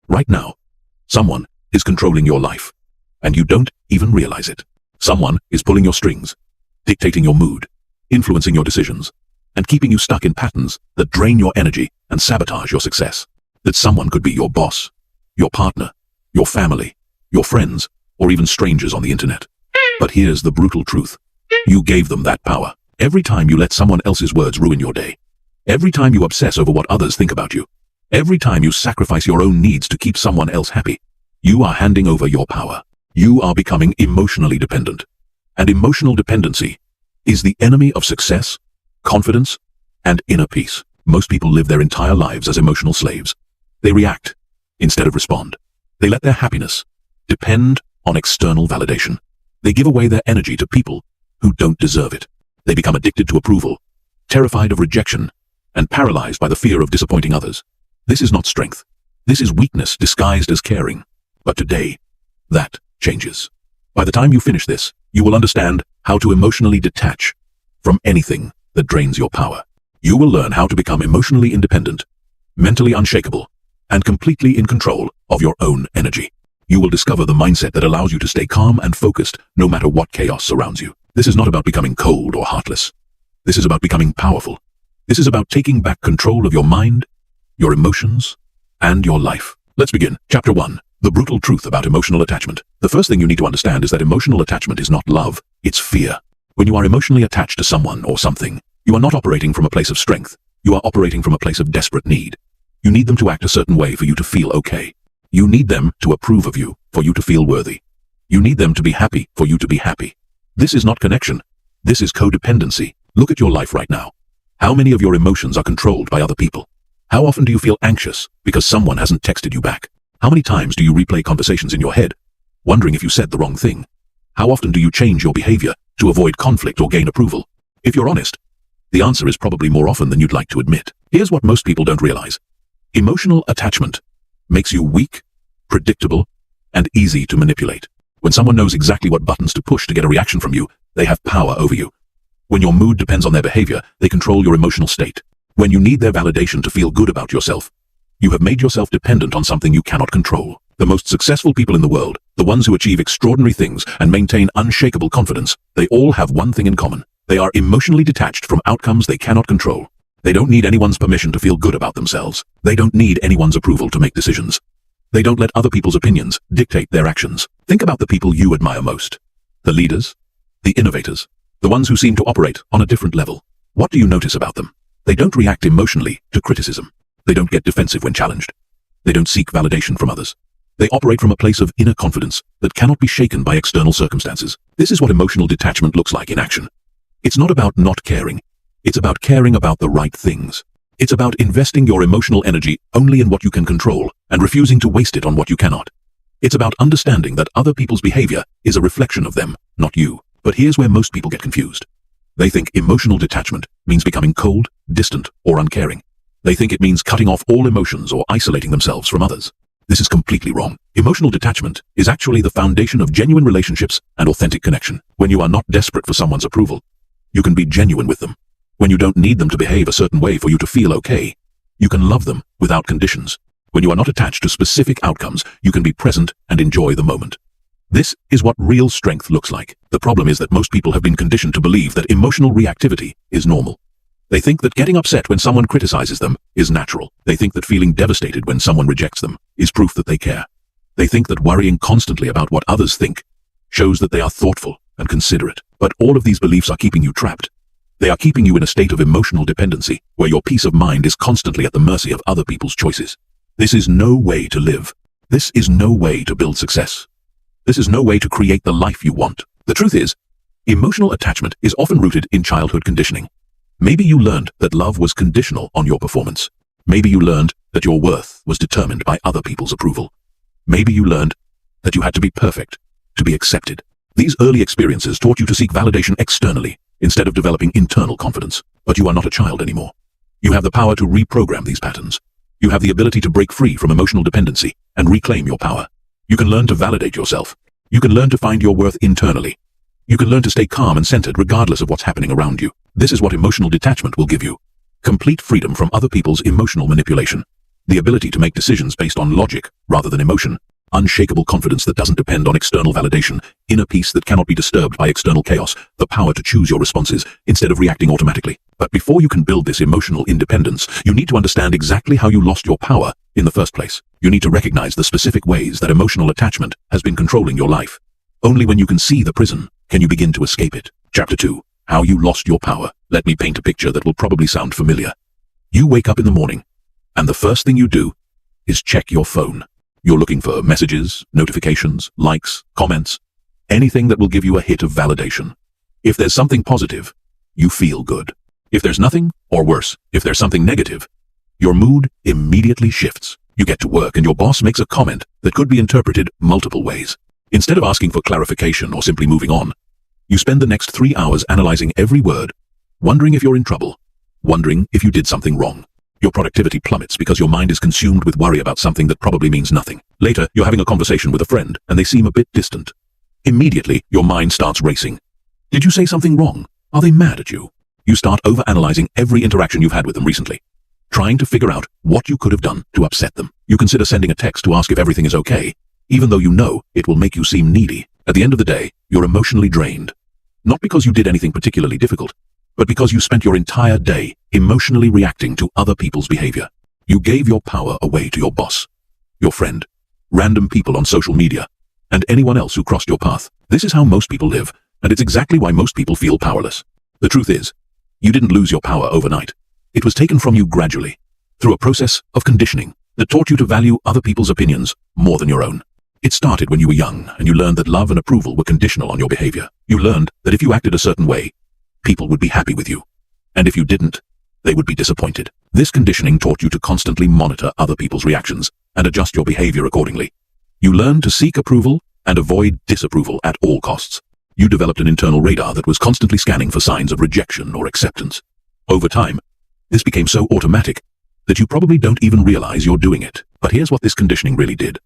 Right now, someone is controlling your life, and you don't even realize it. Someone is pulling your strings, dictating your mood, influencing your decisions, and keeping you stuck in patterns that drain your energy and sabotage your success. That someone could be your boss, your partner, your family, your friends, or even strangers on the internet. But here's the brutal truth. You gave them that power. Every time you let someone else's words ruin your day, every time you obsess over what others think about you, every time you sacrifice your own needs to keep someone else happy, you are handing over your power. You are becoming emotionally dependent. And emotional dependency is the enemy of success, confidence, and inner peace. Most people live their entire lives as emotional slaves. They react instead of respond. They let their happiness depend on external validation. They give away their energy to people who don't deserve it. They become addicted to approval, terrified of rejection, and paralyzed by the fear of disappointing others. This is not strength. This is weakness disguised as caring. But today, that changes. By the time you finish this, you will understand how to emotionally detach from anything that drains your power. You will learn how to become emotionally independent, mentally unshakable, and completely in control of your own energy. You will discover the mindset that allows you to stay calm and focused no matter what chaos surrounds you. This is not about becoming cold or heartless. This is about becoming powerful. This is about taking back control of your mind, your emotions, and your life. Let's begin. Chapter 1. The brutal truth about emotional attachment. The first thing you need to understand is that emotional attachment is not love, it's fear. When you are emotionally attached to someone or something, you are not operating from a place of strength. You are operating from a place of desperate need. You need them to act a certain way for you to feel okay. You need them to approve of you for you to feel worthy. You need them to be happy for you to be happy. This is not connection. This is codependency. Look at your life right now. How many of your emotions are controlled by other people? How often do you feel anxious because someone hasn't texted you back? How many times do you replay conversations in your head, wondering if you said the wrong thing? How often do you change your behavior to avoid conflict or gain approval? If you're honest, the answer is probably more often than you'd like to admit. Here's what most people don't realize. Emotional attachment makes you weak, predictable, and easy to manipulate. When someone knows exactly what buttons to push to get a reaction from you, they have power over you. When your mood depends on their behavior, they control your emotional state. When you need their validation to feel good about yourself, you have made yourself dependent on something you cannot control. The most successful people in the world, the ones who achieve extraordinary things and maintain unshakable confidence, they all have one thing in common. They are emotionally detached from outcomes they cannot control. They don't need anyone's permission to feel good about themselves. They don't need anyone's approval to make decisions. They don't let other people's opinions dictate their actions. Think about the people you admire most. The leaders, the innovators, the ones who seem to operate on a different level. What do you notice about them? They don't react emotionally to criticism. They don't get defensive when challenged. They don't seek validation from others. They operate from a place of inner confidence that cannot be shaken by external circumstances. This is what emotional detachment looks like in action. It's not about not caring. It's about caring about the right things. It's about investing your emotional energy only in what you can control and refusing to waste it on what you cannot. It's about understanding that other people's behavior is a reflection of them, not you. But here's where most people get confused. They think emotional detachment means becoming cold, distant, or uncaring. They think it means cutting off all emotions or isolating themselves from others. This is completely wrong. Emotional detachment is actually the foundation of genuine relationships and authentic connection. When you are not desperate for someone's approval, you can be genuine with them. When you don't need them to behave a certain way for you to feel okay, you can love them without conditions. When you are not attached to specific outcomes, you can be present and enjoy the moment. This is what real strength looks like. The problem is that most people have been conditioned to believe that emotional reactivity is normal. They think that getting upset when someone criticizes them is natural. They think that feeling devastated when someone rejects them is proof that they care. They think that worrying constantly about what others think shows that they are thoughtful and considerate. But all of these beliefs are keeping you trapped. They are keeping you in a state of emotional dependency, where your peace of mind is constantly at the mercy of other people's choices. This is no way to live. This is no way to build success. This is no way to create the life you want. The truth is, emotional attachment is often rooted in childhood conditioning. Maybe you learned that love was conditional on your performance. Maybe you learned that your worth was determined by other people's approval. Maybe you learned that you had to be perfect to be accepted. These early experiences taught you to seek validation externally instead of developing internal confidence. But you are not a child anymore. You have the power to reprogram these patterns. You have the ability to break free from emotional dependency and reclaim your power. You can learn to validate yourself. You can learn to find your worth internally. You can learn to stay calm and centered regardless of what's happening around you. This is what emotional detachment will give you. Complete freedom from other people's emotional manipulation. The ability to make decisions based on logic rather than emotion. Unshakable confidence that doesn't depend on external validation. Inner peace that cannot be disturbed by external chaos. The power to choose your responses instead of reacting automatically. But before you can build this emotional independence, you need to understand exactly how you lost your power in the first place. You need to recognize the specific ways that emotional attachment has been controlling your life. Only when you can see the prison can you begin to escape it. Chapter 2. How you lost your power. Let me paint a picture that will probably sound familiar. You wake up in the morning, and the first thing you do is check your phone. You're looking for messages, notifications, likes, comments, anything that will give you a hit of validation. If there's something positive, you feel good. If there's nothing, or worse, if there's something negative, your mood immediately shifts. You get to work and your boss makes a comment that could be interpreted multiple ways. Instead of asking for clarification or simply moving on, you spend the next 3 hours analyzing every word, wondering if you're in trouble, wondering if you did something wrong. Your productivity plummets because your mind is consumed with worry about something that probably means nothing. Later, you're having a conversation with a friend and they seem a bit distant. Immediately, your mind starts racing. Did you say something wrong? Are they mad at you? You start overanalyzing every interaction you've had with them recently, trying to figure out what you could have done to upset them. You consider sending a text to ask if everything is okay, even though you know it will make you seem needy. At the end of the day, you're emotionally drained. Not because you did anything particularly difficult, but because you spent your entire day emotionally reacting to other people's behavior. You gave your power away to your boss, your friend, random people on social media, and anyone else who crossed your path. This is how most people live, and it's exactly why most people feel powerless. The truth is, you didn't lose your power overnight. It was taken from you gradually, through a process of conditioning that taught you to value other people's opinions more than your own. It started when you were young, and you learned that love and approval were conditional on your behavior. You learned that if you acted a certain way, people would be happy with you, and if you didn't, they would be disappointed. This conditioning taught you to constantly monitor other people's reactions and adjust your behavior accordingly. You learned to seek approval and avoid disapproval at all costs. You developed an internal radar that was constantly scanning for signs of rejection or acceptance. Over time, this became so automatic that you probably don't even realize you're doing it. But here's what this conditioning really did.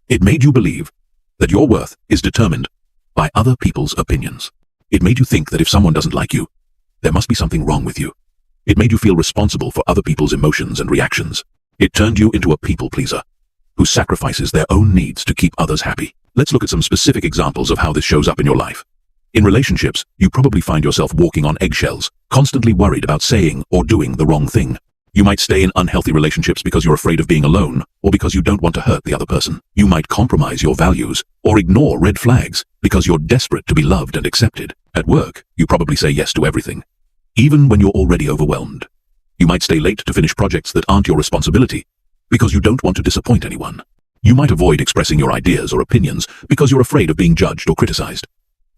It made you believe that your worth is determined by other people's opinions. It made you think that if someone doesn't like you, there must be something wrong with you. It made you feel responsible for other people's emotions and reactions. It turned you into a people pleaser who sacrifices their own needs to keep others happy. Let's look at some specific examples of how this shows up in your life. In relationships, you probably find yourself walking on eggshells, constantly worried about saying or doing the wrong thing. You might stay in unhealthy relationships because you're afraid of being alone, or because you don't want to hurt the other person. You might compromise your values, or ignore red flags, because you're desperate to be loved and accepted. At work, you probably say yes to everything, even when you're already overwhelmed. You might stay late to finish projects that aren't your responsibility, because you don't want to disappoint anyone. You might avoid expressing your ideas or opinions because you're afraid of being judged or criticized.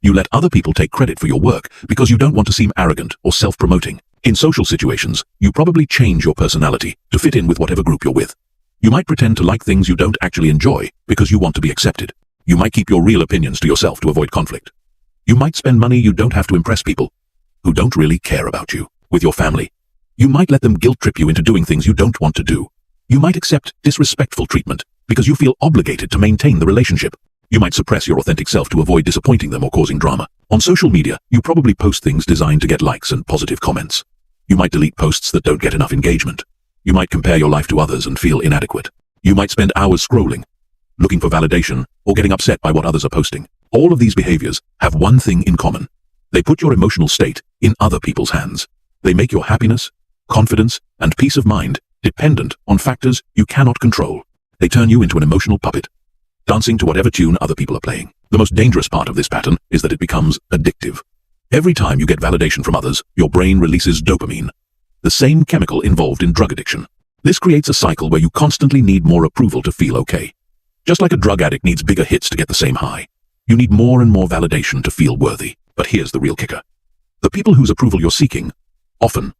You let other people take credit for your work because you don't want to seem arrogant or self-promoting. In social situations, you probably change your personality to fit in with whatever group you're with. You might pretend to like things you don't actually enjoy because you want to be accepted. You might keep your real opinions to yourself to avoid conflict. You might spend money you don't have to impress people who don't really care about you. With your family, you might let them guilt trip you into doing things you don't want to do. You might accept disrespectful treatment because you feel obligated to maintain the relationship. You might suppress your authentic self to avoid disappointing them or causing drama. On social media, you probably post things designed to get likes and positive comments. You might delete posts that don't get enough engagement. You might compare your life to others and feel inadequate. You might spend hours scrolling, looking for validation, or getting upset by what others are posting. All of these behaviors have one thing in common. They put your emotional state in other people's hands. They make your happiness, confidence, and peace of mind dependent on factors you cannot control. They turn you into an emotional puppet, dancing to whatever tune other people are playing. The most dangerous part of this pattern is that it becomes addictive. Every time you get validation from others, your brain releases dopamine, the same chemical involved in drug addiction. This creates a cycle where you constantly need more approval to feel okay. Just like a drug addict needs bigger hits to get the same high, you need more and more validation to feel worthy. But here's the real kicker. The people whose approval you're seeking often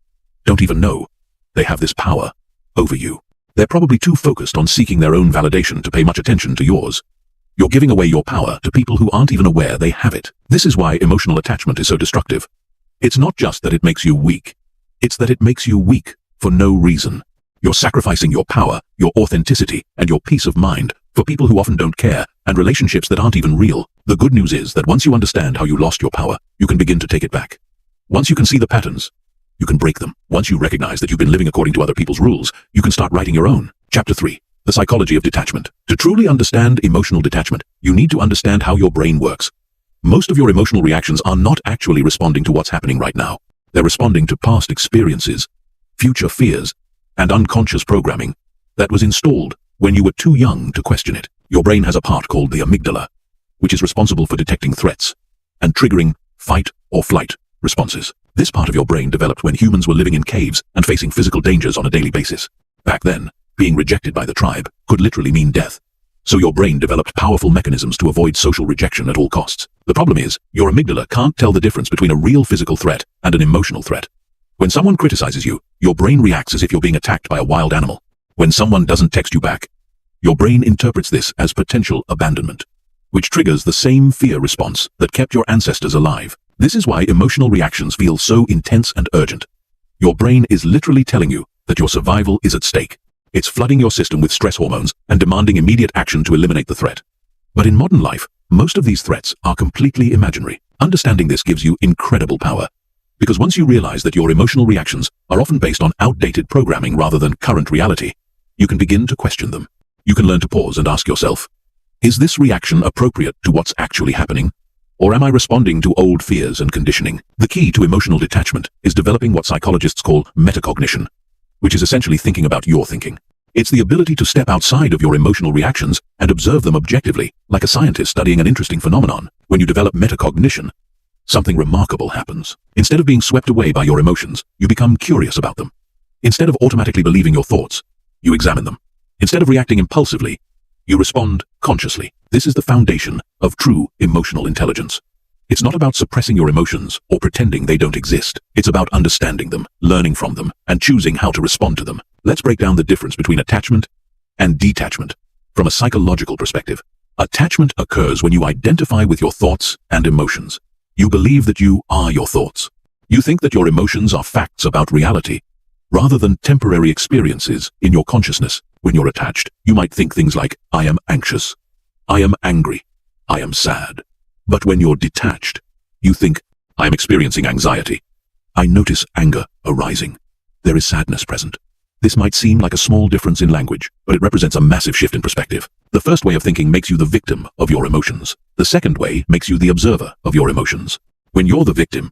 don't even know they have this power over you. They're probably too focused on seeking their own validation to pay much attention to yours. You're giving away your power to people who aren't even aware they have it. This is why emotional attachment is so destructive. It's not just that it makes you weak. It's that it makes you weak for no reason. You're sacrificing your power, your authenticity, and your peace of mind for people who often don't care and relationships that aren't even real. The good news is that once you understand how you lost your power, you can begin to take it back. Once you can see the patterns, you can break them. Once you recognize that you've been living according to other people's rules, you can start writing your own. Chapter 3. The Psychology of Detachment. To truly understand emotional detachment, you need to understand how your brain works. Most of your emotional reactions are not actually responding to what's happening right now. They're responding to past experiences, future fears, and unconscious programming that was installed when you were too young to question it. Your brain has a part called the amygdala, which is responsible for detecting threats and triggering fight or flight responses. This part of your brain developed when humans were living in caves and facing physical dangers on a daily basis. Back then, being rejected by the tribe could literally mean death. So your brain developed powerful mechanisms to avoid social rejection at all costs. The problem is, your amygdala can't tell the difference between a real physical threat and an emotional threat. When someone criticizes you, your brain reacts as if you're being attacked by a wild animal. When someone doesn't text you back, your brain interprets this as potential abandonment, which triggers the same fear response that kept your ancestors alive. This is why emotional reactions feel so intense and urgent. Your brain is literally telling you that your survival is at stake. It's flooding your system with stress hormones and demanding immediate action to eliminate the threat. But in modern life, most of these threats are completely imaginary. Understanding this gives you incredible power. Because once you realize that your emotional reactions are often based on outdated programming rather than current reality, you can begin to question them. You can learn to pause and ask yourself, is this reaction appropriate to what's actually happening? Or am I responding to old fears and conditioning? The key to emotional detachment is developing what psychologists call metacognition, which is essentially thinking about your thinking. It's the ability to step outside of your emotional reactions and observe them objectively, like a scientist studying an interesting phenomenon. When you develop metacognition, something remarkable happens. Instead of being swept away by your emotions, you become curious about them. Instead of automatically believing your thoughts, you examine them. Instead of reacting impulsively, you respond consciously. This is the foundation of true emotional intelligence. It's not about suppressing your emotions or pretending they don't exist. It's about understanding them, learning from them, and choosing how to respond to them. Let's break down the difference between attachment and detachment. From a psychological perspective, attachment occurs when you identify with your thoughts and emotions. You believe that you are your thoughts. You think that your emotions are facts about reality, rather than temporary experiences in your consciousness. When you're attached, you might think things like, I am anxious, I am angry, I am sad. But when you're detached, you think, I am experiencing anxiety. I notice anger arising. There is sadness present. This might seem like a small difference in language, but it represents a massive shift in perspective. The first way of thinking makes you the victim of your emotions. The second way makes you the observer of your emotions. When you're the victim,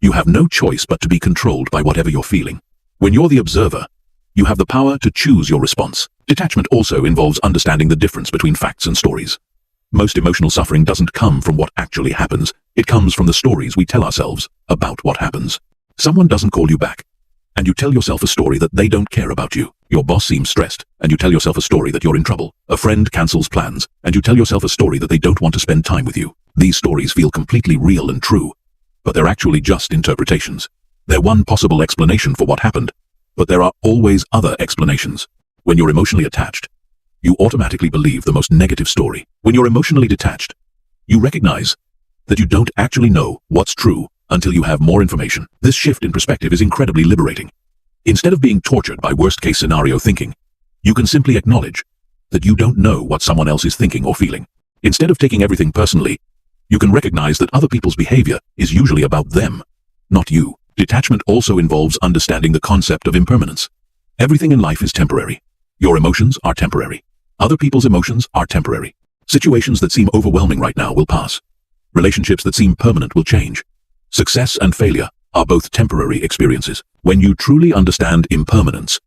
you have no choice but to be controlled by whatever you're feeling. When you're the observer, you have the power to choose your response. Detachment also involves understanding the difference between facts and stories. Most emotional suffering doesn't come from what actually happens. It comes from the stories we tell ourselves about what happens. Someone doesn't call you back, and you tell yourself a story that they don't care about you. Your boss seems stressed, and you tell yourself a story that you're in trouble. A friend cancels plans, and you tell yourself a story that they don't want to spend time with you. These stories feel completely real and true, but they're actually just interpretations. They're one possible explanation for what happened, but there are always other explanations. When you're emotionally attached, you automatically believe the most negative story. When you're emotionally detached, you recognize that you don't actually know what's true until you have more information. This shift in perspective is incredibly liberating. Instead of being tortured by worst-case scenario thinking, you can simply acknowledge that you don't know what someone else is thinking or feeling. Instead of taking everything personally, you can recognize that other people's behavior is usually about them, not you. Detachment also involves understanding the concept of impermanence. Everything in life is temporary. Your emotions are temporary. Other people's emotions are temporary. Situations that seem overwhelming right now will pass. Relationships that seem permanent will change. Success and failure are both temporary experiences. When you truly understand impermanence,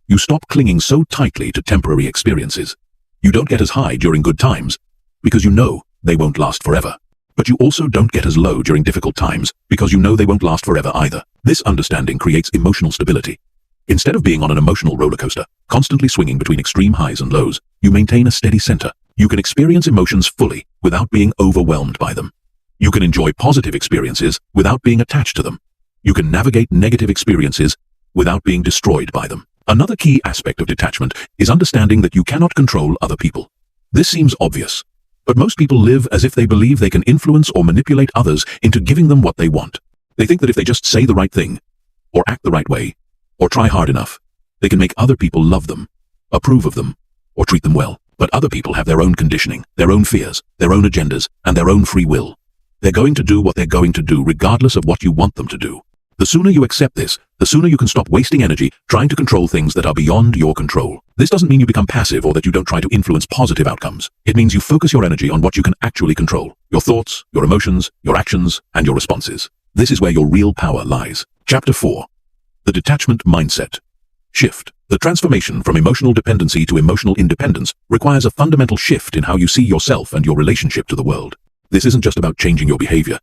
you stop clinging so tightly to temporary experiences. You don't get as high during good times because you know they won't last forever. But you also don't get as low during difficult times because you know they won't last forever either. This understanding creates emotional stability. Instead of being on an emotional roller coaster, constantly swinging between extreme highs and lows, you maintain a steady center. You can experience emotions fully without being overwhelmed by them. You can enjoy positive experiences without being attached to them. You can navigate negative experiences without being destroyed by them. Another key aspect of detachment is understanding that you cannot control other people. This seems obvious, but most people live as if they believe they can influence or manipulate others into giving them what they want. They think that if they just say the right thing, or act the right way, or try hard enough, they can make other people love them, approve of them, or treat them well. But other people have their own conditioning, their own fears, their own agendas, and their own free will. They're going to do what they're going to do regardless of what you want them to do. The sooner you accept this, the sooner you can stop wasting energy trying to control things that are beyond your control. This doesn't mean you become passive or that you don't try to influence positive outcomes. It means you focus your energy on what you can actually control: your thoughts, your emotions, your actions, and your responses. This is where your real power lies. Chapter 4. The Detachment Mindset Shift. The transformation from emotional dependency to emotional independence requires a fundamental shift in how you see yourself and your relationship to the world. This isn't just about changing your behavior.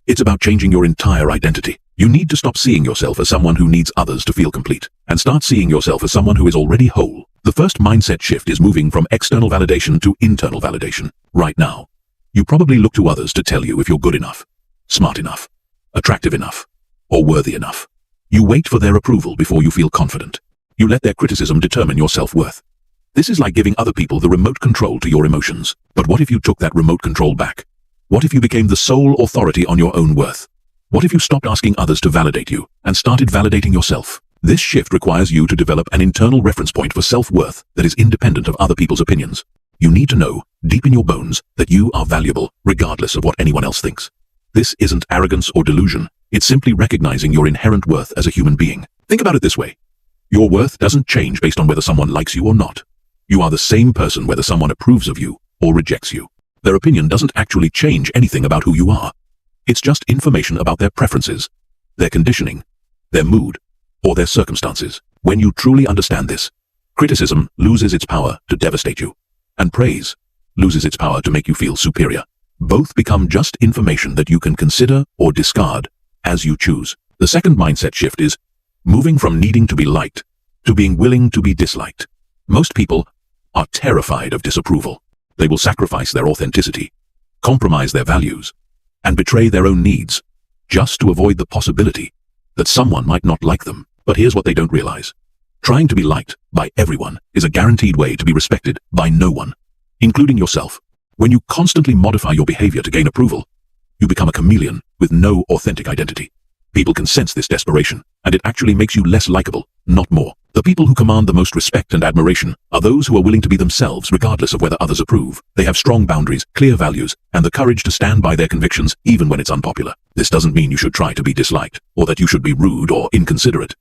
It's about changing your entire identity. You need to stop seeing yourself as someone who needs others to feel complete, and start seeing yourself as someone who is already whole. The first mindset shift is moving from external validation to internal validation. Right now, you probably look to others to tell you if you're good enough, smart enough, attractive enough, or worthy enough. You wait for their approval before you feel confident. You let their criticism determine your self-worth. This is like giving other people the remote control to your emotions. But what if you took that remote control back? What if you became the sole authority on your own worth? What if you stopped asking others to validate you and started validating yourself? This shift requires you to develop an internal reference point for self-worth that is independent of other people's opinions. You need to know, deep in your bones, that you are valuable, regardless of what anyone else thinks. This isn't arrogance or delusion. It's simply recognizing your inherent worth as a human being. Think about it this way. Your worth doesn't change based on whether someone likes you or not. You are the same person whether someone approves of you or rejects you. Their opinion doesn't actually change anything about who you are. It's just information about their preferences, their conditioning, their mood, or their circumstances. When you truly understand this, criticism loses its power to devastate you, and praise loses its power to make you feel superior. Both become just information that you can consider or discard as you choose. The second mindset shift is moving from needing to be liked to being willing to be disliked. Most people are terrified of disapproval. They will sacrifice their authenticity, compromise their values, and betray their own needs just to avoid the possibility that someone might not like them. But here's what they don't realize. Trying to be liked by everyone is a guaranteed way to be respected by no one, including yourself. When you constantly modify your behavior to gain approval, you become a chameleon with no authentic identity. People can sense this desperation, and it actually makes you less likable, not more. The people who command the most respect and admiration are those who are willing to be themselves regardless of whether others approve. They have strong boundaries, clear values, and the courage to stand by their convictions even when it's unpopular. This doesn't mean you should try to be disliked, or that you should be rude or inconsiderate.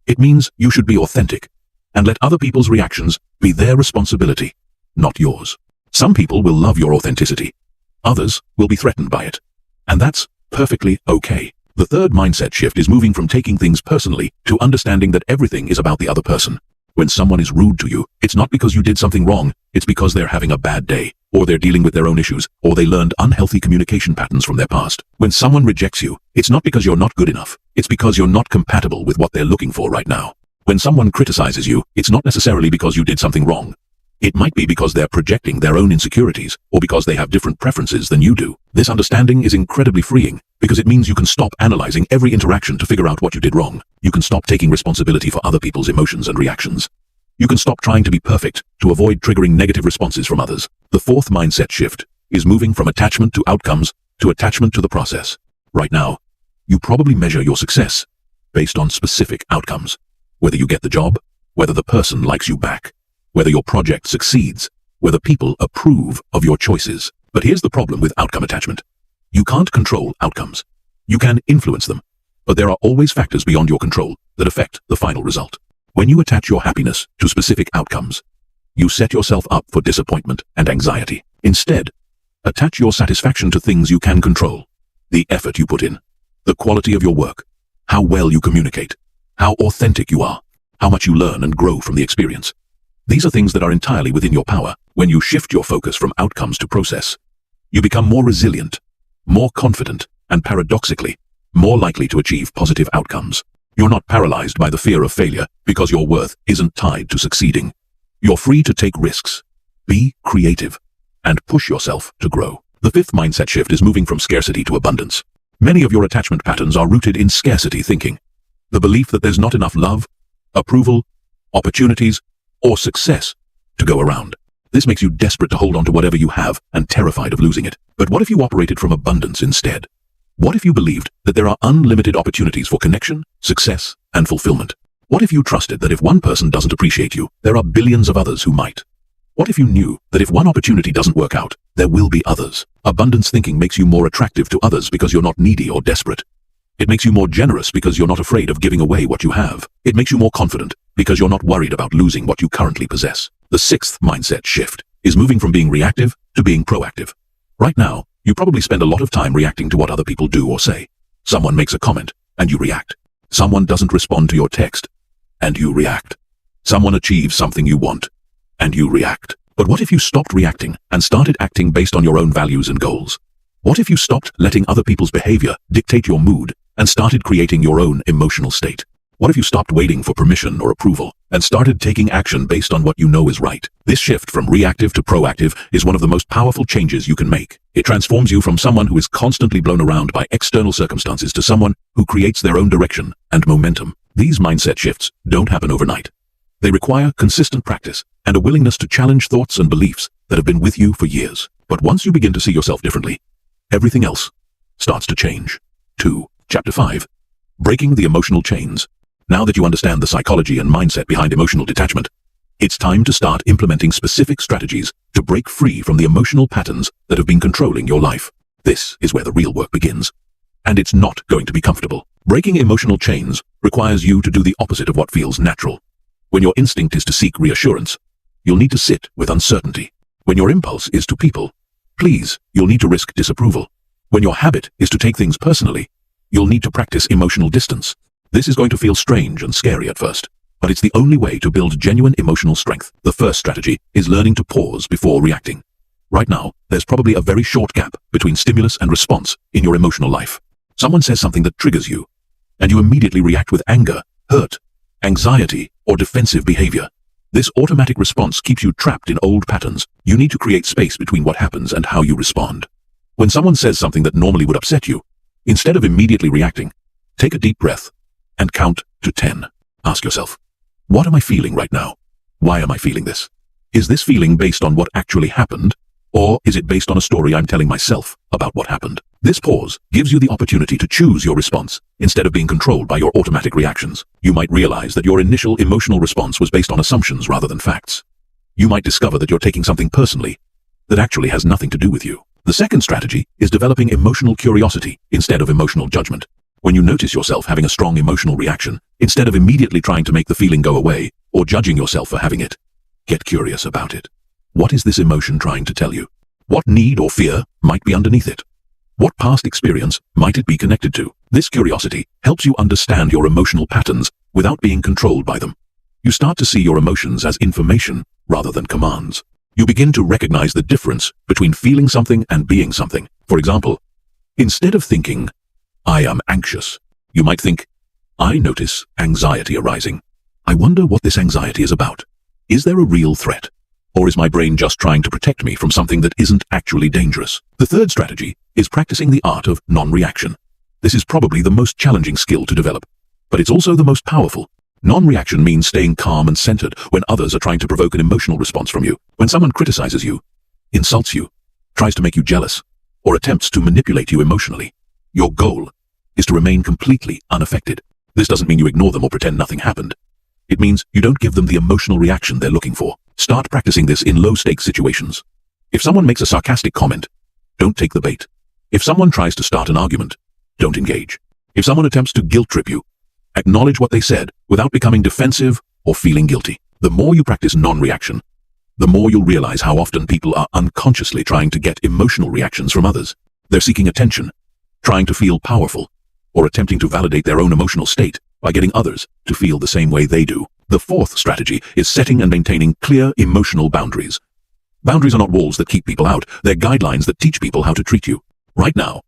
It means you should be authentic, and let other people's reactions be their responsibility, not yours. Some people will love your authenticity. Others will be threatened by it. And that's perfectly okay. The third mindset shift is moving from taking things personally to understanding that everything is about the other person. When someone is rude to you, it's not because you did something wrong, it's because they're having a bad day, or they're dealing with their own issues, or they learned unhealthy communication patterns from their past. When someone rejects you, it's not because you're not good enough, it's because you're not compatible with what they're looking for right now. When someone criticizes you, it's not necessarily because you did something wrong. It might be because they're projecting their own insecurities, or because they have different preferences than you do. This understanding is incredibly freeing, because it means you can stop analyzing every interaction to figure out what you did wrong. You can stop taking responsibility for other people's emotions and reactions. You can stop trying to be perfect to avoid triggering negative responses from others. The fourth mindset shift is moving from attachment to outcomes to attachment to the process. Right now, you probably measure your success based on specific outcomes. Whether you get the job, whether the person likes you back, whether your project succeeds, whether people approve of your choices. But here's the problem with outcome attachment. You can't control outcomes. You can influence them, but there are always factors beyond your control that affect the final result. When you attach your happiness to specific outcomes, you set yourself up for disappointment and anxiety. Instead, attach your satisfaction to things you can control. The effort you put in, the quality of your work, how well you communicate, how authentic you are, how much you learn and grow from the experience. These are things that are entirely within your power. When you shift your focus from outcomes to process, you become more resilient, more confident, and paradoxically, more likely to achieve positive outcomes. You're not paralyzed by the fear of failure because your worth isn't tied to succeeding. You're free to take risks, be creative, and push yourself to grow. The fifth mindset shift is moving from scarcity to abundance. Many of your attachment patterns are rooted in scarcity thinking. The belief that there's not enough love, approval, opportunities, or success to go around. This makes you desperate to hold on to whatever you have and terrified of losing it. But what if you operated from abundance instead? What if you believed that there are unlimited opportunities for connection, success, and fulfillment? What if you trusted that if one person doesn't appreciate you, there are billions of others who might? What if you knew that if one opportunity doesn't work out, there will be others? Abundance thinking makes you more attractive to others because you're not needy or desperate. It makes you more generous because you're not afraid of giving away what you have. It makes you more confident because you're not worried about losing what you currently possess. The sixth mindset shift is moving from being reactive to being proactive. Right now, you probably spend a lot of time reacting to what other people do or say. Someone makes a comment, and you react. Someone doesn't respond to your text, and you react. Someone achieves something you want, and you react. But what if you stopped reacting and started acting based on your own values and goals? What if you stopped letting other people's behavior dictate your mood and started creating your own emotional state? What if you stopped waiting for permission or approval and started taking action based on what you know is right? This shift from reactive to proactive is one of the most powerful changes you can make. It transforms you from someone who is constantly blown around by external circumstances to someone who creates their own direction and momentum. These mindset shifts don't happen overnight. They require consistent practice and a willingness to challenge thoughts and beliefs that have been with you for years. But once you begin to see yourself differently, everything else starts to change. 2. Chapter 5. Breaking the emotional chains. Now that you understand the psychology and mindset behind emotional detachment, it's time to start implementing specific strategies to break free from the emotional patterns that have been controlling your life. This is where the real work begins. And it's not going to be comfortable. Breaking emotional chains requires you to do the opposite of what feels natural. When your instinct is to seek reassurance, you'll need to sit with uncertainty. When your impulse is to people please, you'll need to risk disapproval. When your habit is to take things personally, you'll need to practice emotional distance. This is going to feel strange and scary at first, but it's the only way to build genuine emotional strength. The first strategy is learning to pause before reacting. Right now, there's probably a very short gap between stimulus and response in your emotional life. Someone says something that triggers you, and you immediately react with anger, hurt, anxiety, or defensive behavior. This automatic response keeps you trapped in old patterns. You need to create space between what happens and how you respond. When someone says something that normally would upset you, instead of immediately reacting, take a deep breath and count to 10. Ask yourself, what am I feeling right now? Why am I feeling this? Is this feeling based on what actually happened, or is it based on a story I'm telling myself about what happened? This pause gives you the opportunity to choose your response instead of being controlled by your automatic reactions. You might realize that your initial emotional response was based on assumptions rather than facts. You might discover that you're taking something personally that actually has nothing to do with you. The second strategy is developing emotional curiosity instead of emotional judgment. When you notice yourself having a strong emotional reaction, instead of immediately trying to make the feeling go away or judging yourself for having it, get curious about it. What is this emotion trying to tell you? What need or fear might be underneath it? What past experience might it be connected to? This curiosity helps you understand your emotional patterns without being controlled by them. You start to see your emotions as information rather than commands. You begin to recognize the difference between feeling something and being something. For example, instead of thinking, I am anxious, you might think, I notice anxiety arising. I wonder what this anxiety is about. Is there a real threat? Or is my brain just trying to protect me from something that isn't actually dangerous? The third strategy is practicing the art of non-reaction. This is probably the most challenging skill to develop, but it's also the most powerful. Non-reaction means staying calm and centered when others are trying to provoke an emotional response from you. When someone criticizes you, insults you, tries to make you jealous, or attempts to manipulate you emotionally, your goal is to remain completely unaffected. This doesn't mean you ignore them or pretend nothing happened. It means you don't give them the emotional reaction they're looking for. Start practicing this in low-stakes situations. If someone makes a sarcastic comment, don't take the bait. If someone tries to start an argument, don't engage. If someone attempts to guilt-trip you, acknowledge what they said without becoming defensive or feeling guilty. The more you practice non-reaction, the more you'll realize how often people are unconsciously trying to get emotional reactions from others. They're seeking attention, trying to feel powerful, or attempting to validate their own emotional state by getting others to feel the same way they do. The fourth strategy is setting and maintaining clear emotional boundaries. Boundaries are not walls that keep people out, they're guidelines that teach people how to treat you. Right now,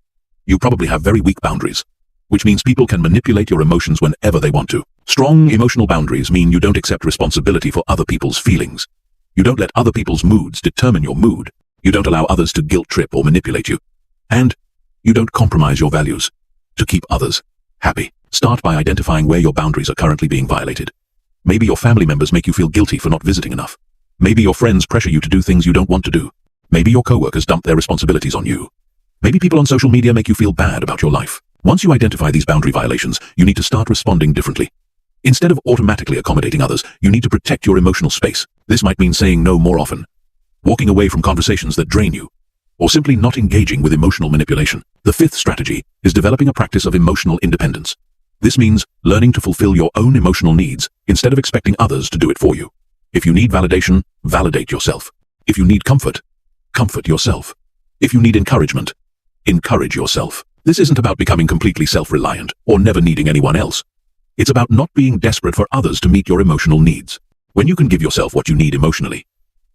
you probably have very weak boundaries, which means people can manipulate your emotions whenever they want to. Strong emotional boundaries mean you don't accept responsibility for other people's feelings. You don't let other people's moods determine your mood. You don't allow others to guilt-trip or manipulate you. And you don't compromise your values to keep others happy. Start by identifying where your boundaries are currently being violated. Maybe your family members make you feel guilty for not visiting enough. Maybe your friends pressure you to do things you don't want to do. Maybe your coworkers dump their responsibilities on you. Maybe people on social media make you feel bad about your life. Once you identify these boundary violations, you need to start responding differently. Instead of automatically accommodating others, you need to protect your emotional space. This might mean saying no more often, walking away from conversations that drain you, or simply not engaging with emotional manipulation. The fifth strategy is developing a practice of emotional independence. This means learning to fulfill your own emotional needs instead of expecting others to do it for you. If you need validation, validate yourself. If you need comfort, comfort yourself. If you need encouragement, encourage yourself. This isn't about becoming completely self-reliant or never needing anyone else. It's about not being desperate for others to meet your emotional needs. When you can give yourself what you need emotionally,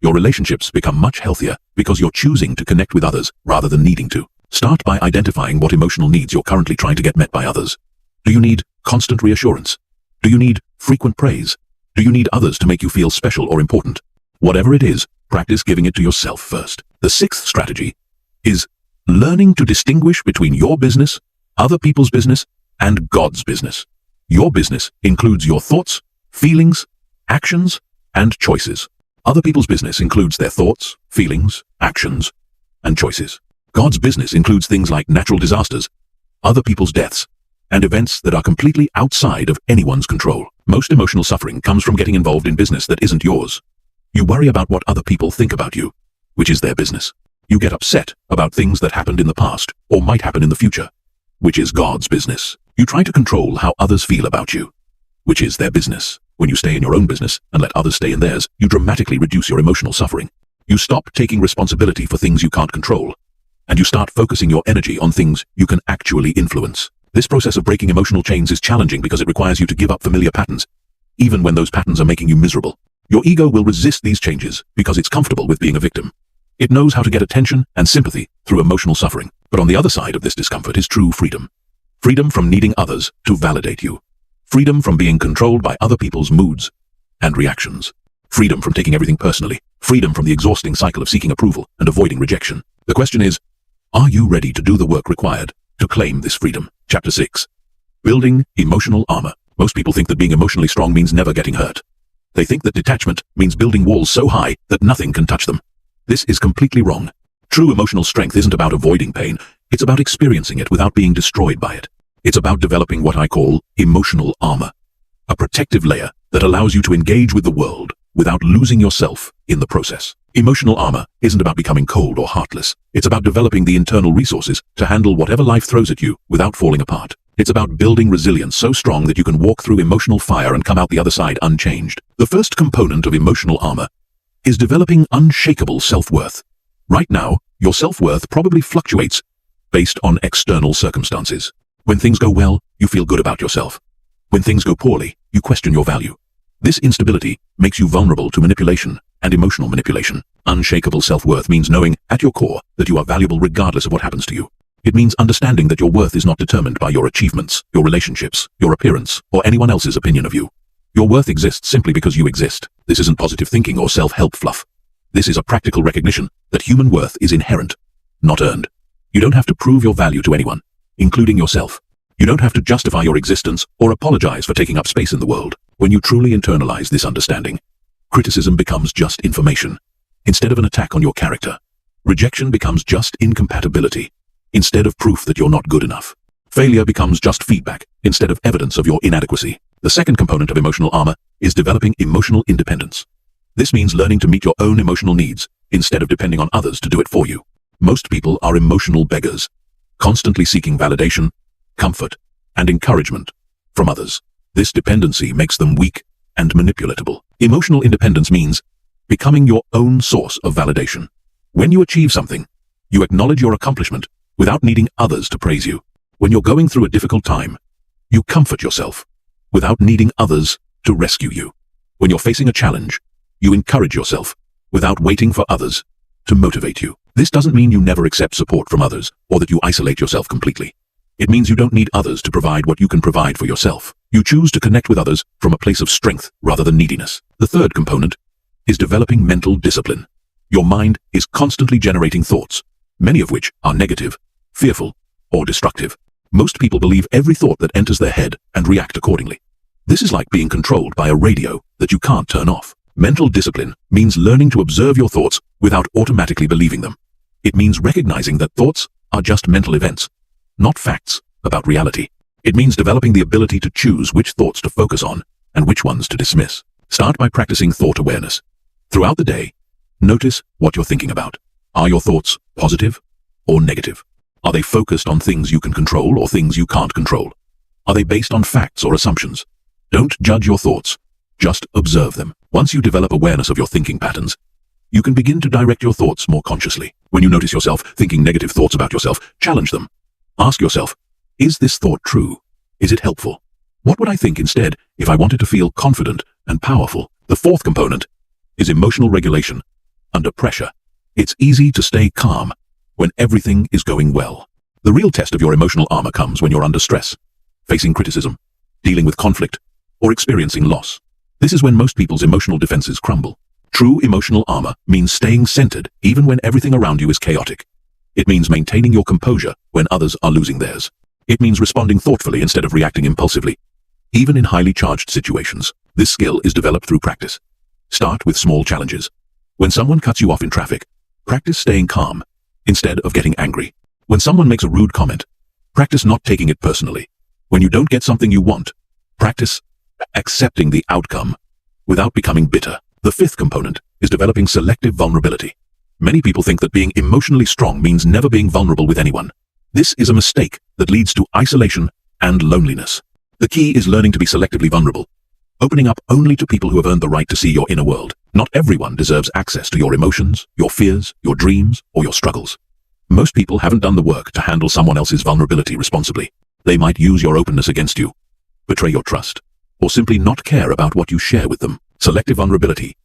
your relationships become much healthier because you're choosing to connect with others rather than needing to. Start by identifying what emotional needs you're currently trying to get met by others. Do you need constant reassurance? Do you need frequent praise? Do you need others to make you feel special or important? Whatever it is, practice giving it to yourself first. The sixth strategy is learning to distinguish between your business, other people's business, and God's business. Your business includes your thoughts, feelings, actions, and choices. Other people's business includes their thoughts, feelings, actions, and choices. God's business includes things like natural disasters, other people's deaths, and events that are completely outside of anyone's control. Most emotional suffering comes from getting involved in business that isn't yours. You worry about what other people think about you, which is their business. You get upset about things that happened in the past or might happen in the future, which is God's business. You try to control how others feel about you, which is their business. When you stay in your own business and let others stay in theirs, you dramatically reduce your emotional suffering. You stop taking responsibility for things you can't control, and you start focusing your energy on things you can actually influence. This process of breaking emotional chains is challenging because it requires you to give up familiar patterns, even when those patterns are making you miserable. Your ego will resist these changes because it's comfortable with being a victim. It knows how to get attention and sympathy through emotional suffering. But on the other side of this discomfort is true freedom. Freedom from needing others to validate you. Freedom from being controlled by other people's moods and reactions. Freedom from taking everything personally. Freedom from the exhausting cycle of seeking approval and avoiding rejection. The question is, are you ready to do the work required to claim this freedom? Chapter 6. Building emotional armor. Most people think that being emotionally strong means never getting hurt. They think that detachment means building walls so high that nothing can touch them. This is completely wrong. True emotional strength isn't about avoiding pain. It's about experiencing it without being destroyed by it. It's about developing what I call emotional armor, a protective layer that allows you to engage with the world without losing yourself in the process. Emotional armor isn't about becoming cold or heartless. It's about developing the internal resources to handle whatever life throws at you without falling apart. It's about building resilience so strong that you can walk through emotional fire and come out the other side unchanged. The first component of emotional armor is developing unshakable self-worth. Right now, your self-worth probably fluctuates based on external circumstances. When things go well, you feel good about yourself. When things go poorly, you question your value. This instability makes you vulnerable to manipulation and emotional manipulation. Unshakable self-worth means knowing at your core that you are valuable regardless of what happens to you. It means understanding that your worth is not determined by your achievements, your relationships, your appearance, or anyone else's opinion of you. Your worth exists simply because you exist. This isn't positive thinking or self-help fluff. This is a practical recognition that human worth is inherent, not earned. You don't have to prove your value to anyone, including yourself. You don't have to justify your existence or apologize for taking up space in the world. When you truly internalize this understanding, criticism becomes just information, instead of an attack on your character. Rejection becomes just incompatibility, instead of proof that you're not good enough. Failure becomes just feedback, instead of evidence of your inadequacy. The second component of emotional armor is developing emotional independence. This means learning to meet your own emotional needs, instead of depending on others to do it for you. Most people are emotional beggars, constantly seeking validation, comfort, and encouragement from others. This dependency makes them weak and manipulatable. Emotional independence means becoming your own source of validation. When you achieve something, you acknowledge your accomplishment without needing others to praise you. When you're going through a difficult time, you comfort yourself without needing others to rescue you. When you're facing a challenge, you encourage yourself without waiting for others to motivate you. This doesn't mean you never accept support from others or that you isolate yourself completely. It means you don't need others to provide what you can provide for yourself. You choose to connect with others from a place of strength rather than neediness. The third component is developing mental discipline. Your mind is constantly generating thoughts, many of which are negative, fearful, or destructive. Most people believe every thought that enters their head and react accordingly. This is like being controlled by a radio that you can't turn off. Mental discipline means learning to observe your thoughts without automatically believing them. It means recognizing that thoughts are just mental events, not facts about reality. It means developing the ability to choose which thoughts to focus on and which ones to dismiss. Start by practicing thought awareness. Throughout the day, notice what you're thinking about. Are your thoughts positive or negative? Are they focused on things you can control or things you can't control? Are they based on facts or assumptions? Don't judge your thoughts. Just observe them. Once you develop awareness of your thinking patterns, you can begin to direct your thoughts more consciously. When you notice yourself thinking negative thoughts about yourself, challenge them. Ask yourself, is this thought true? Is it helpful? What would I think instead if I wanted to feel confident and powerful? The fourth component is emotional regulation. Under pressure, it's easy to stay calm when everything is going well. The real test of your emotional armor comes when you're under stress, facing criticism, dealing with conflict, or experiencing loss. This is when most people's emotional defenses crumble. True emotional armor means staying centered even when everything around you is chaotic. It means maintaining your composure when others are losing theirs. It means responding thoughtfully instead of reacting impulsively. Even in highly charged situations, this skill is developed through practice. Start with small challenges. When someone cuts you off in traffic, practice staying calm instead of getting angry. When someone makes a rude comment, practice not taking it personally. When you don't get something you want, practice accepting the outcome without becoming bitter. The fifth component is developing selective vulnerability. Many people think that being emotionally strong means never being vulnerable with anyone. This is a mistake that leads to isolation and loneliness. The key is learning to be selectively vulnerable, opening up only to people who have earned the right to see your inner world. Not everyone deserves access to your emotions, your fears, your dreams, or your struggles. Most people haven't done the work to handle someone else's vulnerability responsibly. They might use your openness against you, betray your trust, or simply not care about what you share with them. Selective vulnerability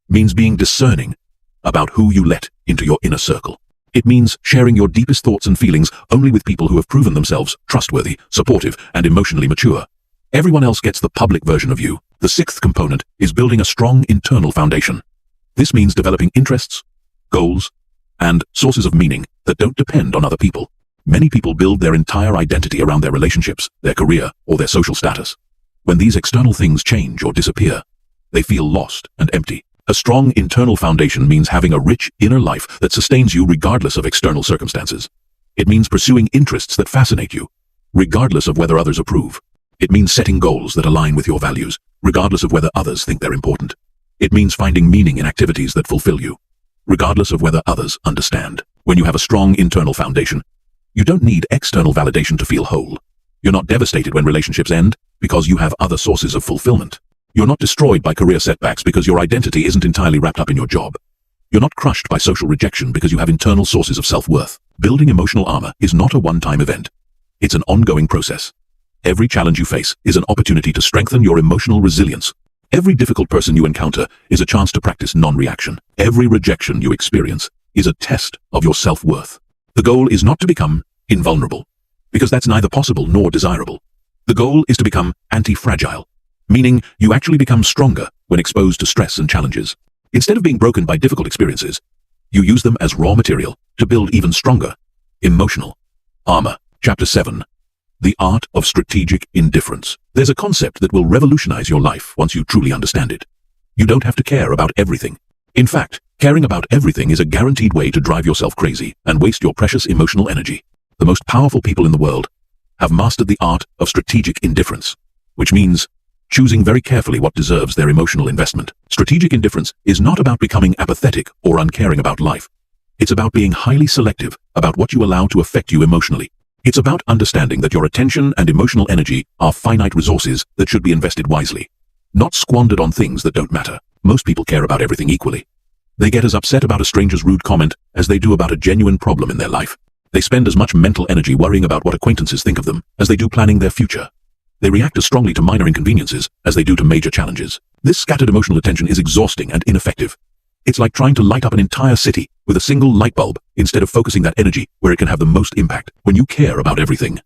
means being discerning about who you let into your inner circle. It means sharing your deepest thoughts and feelings only with people who have proven themselves trustworthy, supportive, and emotionally mature. Everyone else gets the public version of you. The sixth component is building a strong internal foundation. This means developing interests, goals, and sources of meaning that don't depend on other people. Many people build their entire identity around their relationships, their career, or their social status. When these external things change or disappear, they feel lost and empty. A strong internal foundation means having a rich inner life that sustains you regardless of external circumstances. It means pursuing interests that fascinate you, regardless of whether others approve. It means setting goals that align with your values, regardless of whether others think they're important. It means finding meaning in activities that fulfill you, regardless of whether others understand. When you have a strong internal foundation, you don't need external validation to feel whole. You're not devastated when relationships end because you have other sources of fulfillment. You're not destroyed by career setbacks because your identity isn't entirely wrapped up in your job. You're not crushed by social rejection because you have internal sources of self-worth. Building emotional armor is not a one-time event. It's an ongoing process. Every challenge you face is an opportunity to strengthen your emotional resilience. Every difficult person you encounter is a chance to practice non-reaction. Every rejection you experience is a test of your self-worth. The goal is not to become invulnerable, because that's neither possible nor desirable. The goal is to become anti-fragile, meaning you actually become stronger when exposed to stress and challenges. Instead of being broken by difficult experiences, you use them as raw material to build even stronger emotional armor. Chapter 7. The Art of Strategic Indifference. There's a concept that will revolutionize your life once you truly understand it. You don't have to care about everything. In fact, caring about everything is a guaranteed way to drive yourself crazy and waste your precious emotional energy. The most powerful people in the world have mastered the art of strategic indifference, which means choosing very carefully what deserves their emotional investment. Strategic indifference is not about becoming apathetic or uncaring about life. It's about being highly selective about what you allow to affect you emotionally. It's about understanding that your attention and emotional energy are finite resources that should be invested wisely, not squandered on things that don't matter. Most people care about everything equally. They get as upset about a stranger's rude comment as they do about a genuine problem in their life. They spend as much mental energy worrying about what acquaintances think of them as they do planning their future. They react as strongly to minor inconveniences as they do to major challenges. This scattered emotional attention is exhausting and ineffective. It's like trying to light up an entire city with a single light bulb instead of focusing that energy where it can have the most impact. When you care about everything,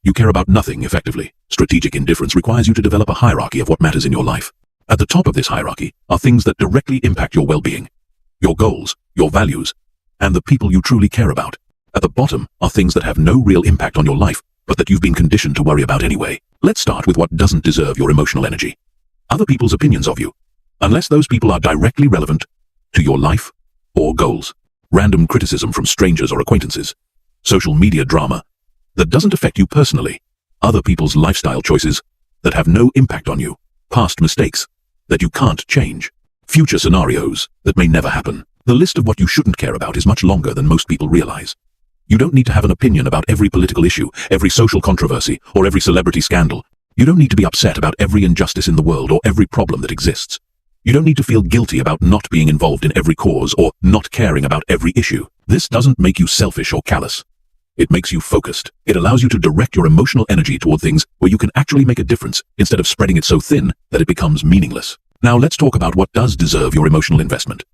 you care about nothing effectively. Strategic indifference requires you to develop a hierarchy of what matters in your life. At the top of this hierarchy are things that directly impact your well-being, your goals, your values, and the people you truly care about. At the bottom are things that have no real impact on your life, but that you've been conditioned to worry about anyway. Let's start with what doesn't deserve your emotional energy. Other people's opinions of you, unless those people are directly relevant to your life or goals. Random criticism from strangers or acquaintances. Social media drama that doesn't affect you personally. Other people's lifestyle choices that have no impact on you. Past mistakes that you can't change. Future scenarios that may never happen. The list of what you shouldn't care about is much longer than most people realize. You don't need to have an opinion about every political issue, every social controversy, or every celebrity scandal. You don't need to be upset about every injustice in the world or every problem that exists. You don't need to feel guilty about not being involved in every cause or not caring about every issue. This doesn't make you selfish or callous. It makes you focused. It allows you to direct your emotional energy toward things where you can actually make a difference instead of spreading it so thin that it becomes meaningless. Now let's talk about what does deserve your emotional investment.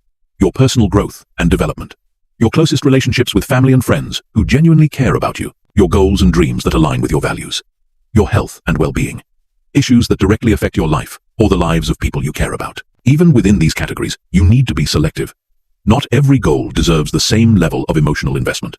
Your personal growth and development. Your closest relationships with family and friends who genuinely care about you. Your goals and dreams that align with your values. Your health and well-being. Issues that directly affect your life or the lives of people you care about. Even within these categories, you need to be selective. Not every goal deserves the same level of emotional investment.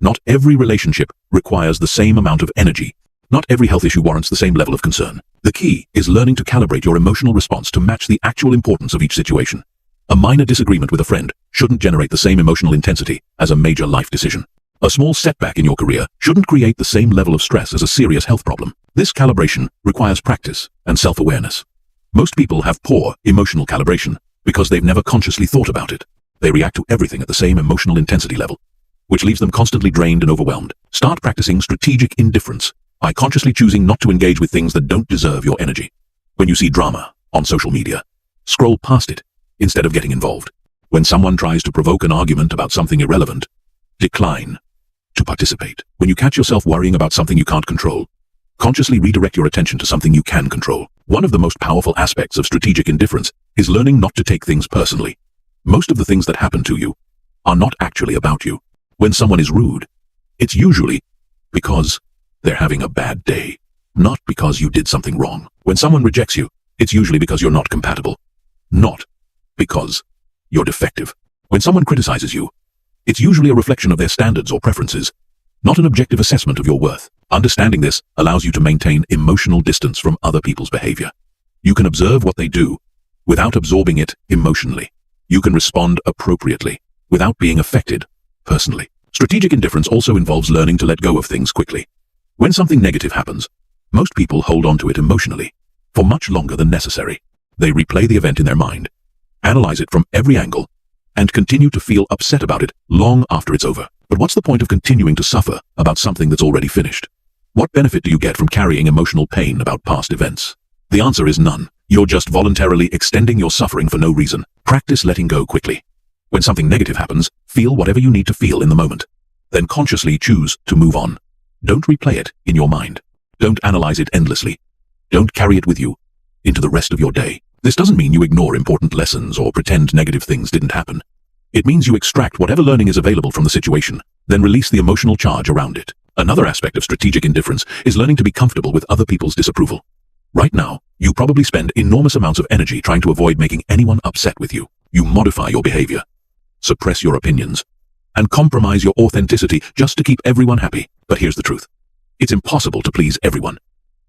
Not every relationship requires the same amount of energy. Not every health issue warrants the same level of concern. The key is learning to calibrate your emotional response to match the actual importance of each situation. A minor disagreement with a friend shouldn't generate the same emotional intensity as a major life decision. A small setback in your career shouldn't create the same level of stress as a serious health problem. This calibration requires practice and self-awareness. Most people have poor emotional calibration because they've never consciously thought about it. They react to everything at the same emotional intensity level, which leaves them constantly drained and overwhelmed. Start practicing strategic indifference by consciously choosing not to engage with things that don't deserve your energy. When you see drama on social media, scroll past it instead of getting involved. When someone tries to provoke an argument about something irrelevant, decline to participate. When you catch yourself worrying about something you can't control, consciously redirect your attention to something you can control. One of the most powerful aspects of strategic indifference is learning not to take things personally. Most of the things that happen to you are not actually about you. When someone is rude, it's usually because they're having a bad day, not because you did something wrong. When someone rejects you, it's usually because you're not compatible, not because you're defective. When someone criticizes you, it's usually a reflection of their standards or preferences, not an objective assessment of your worth. Understanding this allows you to maintain emotional distance from other people's behavior. You can observe what they do without absorbing it emotionally. You can respond appropriately without being affected personally. Strategic indifference also involves learning to let go of things quickly. When something negative happens, most people hold on to it emotionally for much longer than necessary. They replay the event in their mind, analyze it from every angle, and continue to feel upset about it long after it's over. But what's the point of continuing to suffer about something that's already finished? What benefit do you get from carrying emotional pain about past events? The answer is none. You're just voluntarily extending your suffering for no reason. Practice letting go quickly. When something negative happens, feel whatever you need to feel in the moment. Then consciously choose to move on. Don't replay it in your mind. Don't analyze it endlessly. Don't carry it with you into the rest of your day. This doesn't mean you ignore important lessons or pretend negative things didn't happen. It means you extract whatever learning is available from the situation, then release the emotional charge around it. Another aspect of strategic indifference is learning to be comfortable with other people's disapproval. Right now, you probably spend enormous amounts of energy trying to avoid making anyone upset with you. You modify your behavior, suppress your opinions, and compromise your authenticity just to keep everyone happy. But here's the truth. It's impossible to please everyone,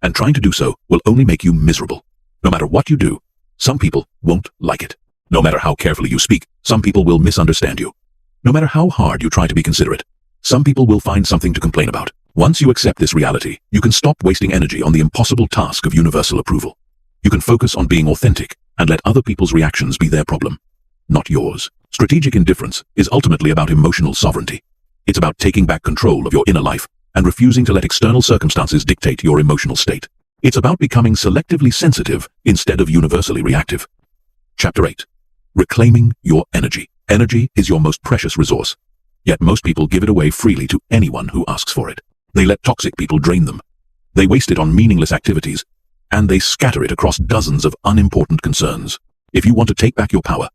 and trying to do so will only make you miserable. No matter what you do, some people won't like it. No matter how carefully you speak, some people will misunderstand you. No matter how hard you try to be considerate, some people will find something to complain about. Once you accept this reality, you can stop wasting energy on the impossible task of universal approval. You can focus on being authentic and let other people's reactions be their problem, not yours. Strategic indifference is ultimately about emotional sovereignty. It's about taking back control of your inner life and refusing to let external circumstances dictate your emotional state. It's about becoming selectively sensitive instead of universally reactive. Chapter 8. Reclaiming your energy. Energy is your most precious resource, yet most people give it away freely to anyone who asks for it. They let toxic people drain them. They waste it on meaningless activities, and they scatter it across dozens of unimportant concerns. If you want to take back your power,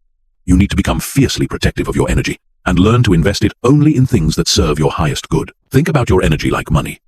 you need to become fiercely protective of your energy and learn to invest it only in things that serve your highest good. Think about your energy like money.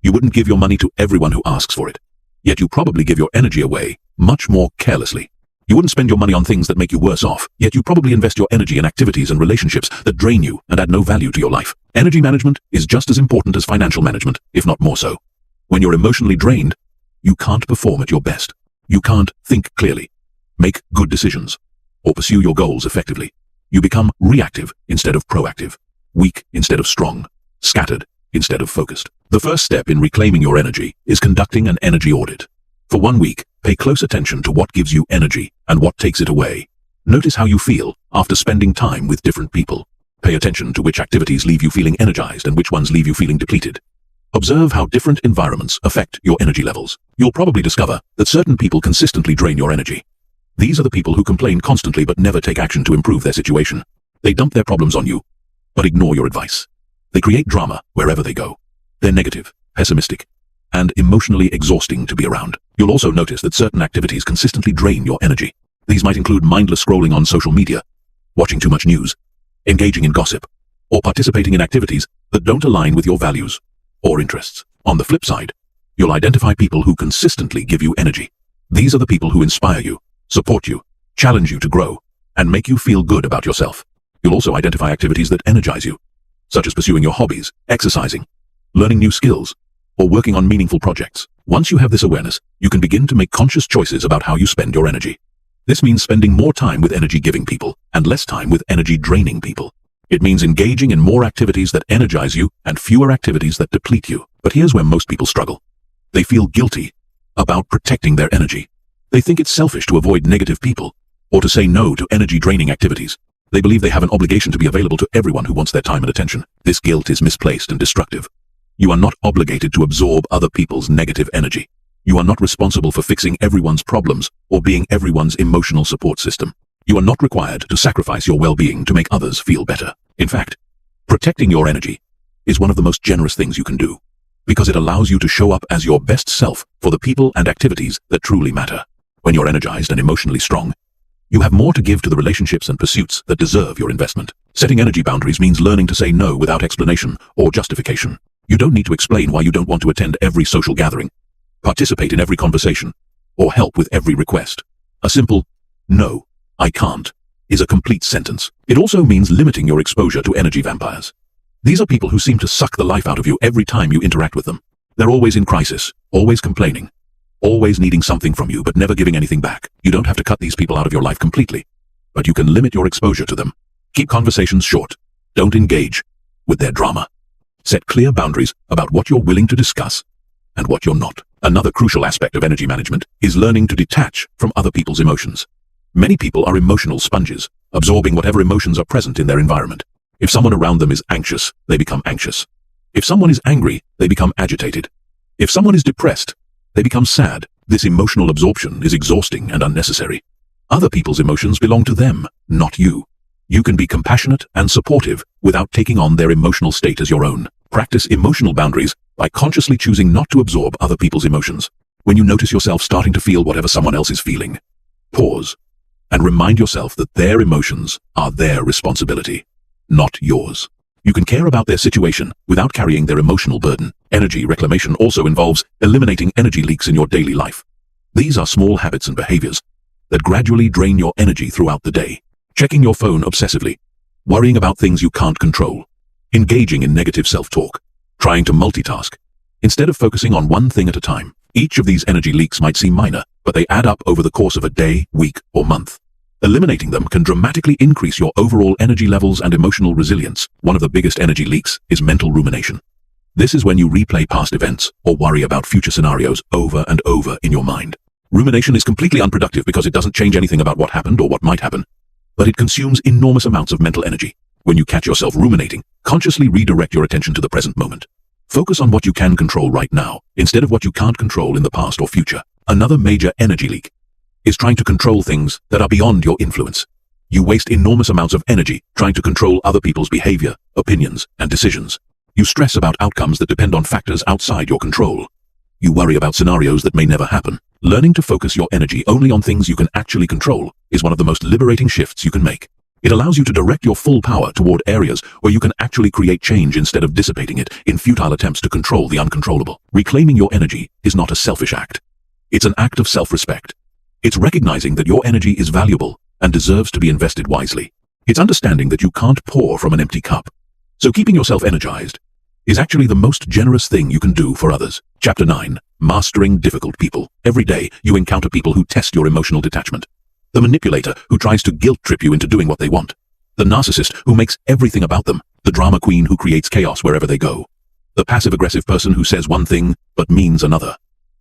You wouldn't give your money to everyone who asks for it, yet you probably give your energy away much more carelessly. You wouldn't spend your money on things that make you worse off, yet you probably invest your energy in activities and relationships that drain you and add no value to your life. Energy management is just as important as financial management, if not more so. When you're emotionally drained, you can't perform at your best. You can't think clearly, make good decisions, or pursue your goals effectively. You become reactive instead of proactive, weak instead of strong, scattered instead of focused. The first step in reclaiming your energy is conducting an energy audit. For 1 week, pay close attention to what gives you energy and what takes it away. Notice how you feel after spending time with different people. Pay attention to which activities leave you feeling energized and which ones leave you feeling depleted. Observe how different environments affect your energy levels. You'll probably discover that certain people consistently drain your energy. These are the people who complain constantly but never take action to improve their situation. They dump their problems on you, but ignore your advice. They create drama wherever they go. They're negative, pessimistic, and emotionally exhausting to be around. You'll also notice that certain activities consistently drain your energy. These might include mindless scrolling on social media, watching too much news, engaging in gossip, or participating in activities that don't align with your values or interests. On the flip side, you'll identify people who consistently give you energy. These are the people who inspire you, support you, challenge you to grow, and make you feel good about yourself. You'll also identify activities that energize you, such as pursuing your hobbies, exercising, learning new skills, or working on meaningful projects. Once you have this awareness, you can begin to make conscious choices about how you spend your energy. This means spending more time with energy-giving people and less time with energy-draining people. It means engaging in more activities that energize you and fewer activities that deplete you. But here's where most people struggle. They feel guilty about protecting their energy. They think it's selfish to avoid negative people or to say no to energy-draining activities. They believe they have an obligation to be available to everyone who wants their time and attention. This guilt is misplaced and destructive. You are not obligated to absorb other people's negative energy. You are not responsible for fixing everyone's problems or being everyone's emotional support system. You are not required to sacrifice your well-being to make others feel better. In fact, protecting your energy is one of the most generous things you can do, because it allows you to show up as your best self for the people and activities that truly matter. When you're energized and emotionally strong, you have more to give to the relationships and pursuits that deserve your investment. Setting energy boundaries means learning to say no without explanation or justification. You don't need to explain why you don't want to attend every social gathering, participate in every conversation, or help with every request. A simple, "No, I can't," is a complete sentence. It also means limiting your exposure to energy vampires. These are people who seem to suck the life out of you every time you interact with them. They're always in crisis, always complaining, always needing something from you but never giving anything back. You don't have to cut these people out of your life completely, but you can limit your exposure to them. Keep conversations short. Don't engage with their drama. Set clear boundaries about what you're willing to discuss and what you're not. Another crucial aspect of energy management is learning to detach from other people's emotions. Many people are emotional sponges, absorbing whatever emotions are present in their environment. If someone around them is anxious, they become anxious. If someone is angry, they become agitated. If someone is depressed, they become sad. This emotional absorption is exhausting and unnecessary. Other people's emotions belong to them, not you. You can be compassionate and supportive without taking on their emotional state as your own. Practice emotional boundaries by consciously choosing not to absorb other people's emotions. When you notice yourself starting to feel whatever someone else is feeling, pause and remind yourself that their emotions are their responsibility, not yours. You can care about their situation without carrying their emotional burden. Energy reclamation also involves eliminating energy leaks in your daily life. These are small habits and behaviors that gradually drain your energy throughout the day. Checking your phone obsessively, worrying about things you can't control, engaging in negative self-talk, trying to multitask, instead of focusing on one thing at a time. Each of these energy leaks might seem minor, but they add up over the course of a day, week, or month. Eliminating them can dramatically increase your overall energy levels and emotional resilience. One of the biggest energy leaks is mental rumination. This is when you replay past events or worry about future scenarios over and over in your mind. Rumination is completely unproductive because it doesn't change anything about what happened or what might happen, but it consumes enormous amounts of mental energy. When you catch yourself ruminating, consciously redirect your attention to the present moment. Focus on what you can control right now, instead of what you can't control in the past or future. Another major energy leak is trying to control things that are beyond your influence. You waste enormous amounts of energy trying to control other people's behavior, opinions, and decisions. You stress about outcomes that depend on factors outside your control. You worry about scenarios that may never happen. Learning to focus your energy only on things you can actually control is one of the most liberating shifts you can make. It allows you to direct your full power toward areas where you can actually create change instead of dissipating it in futile attempts to control the uncontrollable. Reclaiming your energy is not a selfish act. It's an act of self-respect. It's recognizing that your energy is valuable and deserves to be invested wisely. It's understanding that you can't pour from an empty cup. So keeping yourself energized is actually the most generous thing you can do for others. Chapter 9. Mastering difficult people. Every day, you encounter people who test your emotional detachment. The manipulator who tries to guilt-trip you into doing what they want. The narcissist who makes everything about them. The drama queen who creates chaos wherever they go. The passive-aggressive person who says one thing but means another.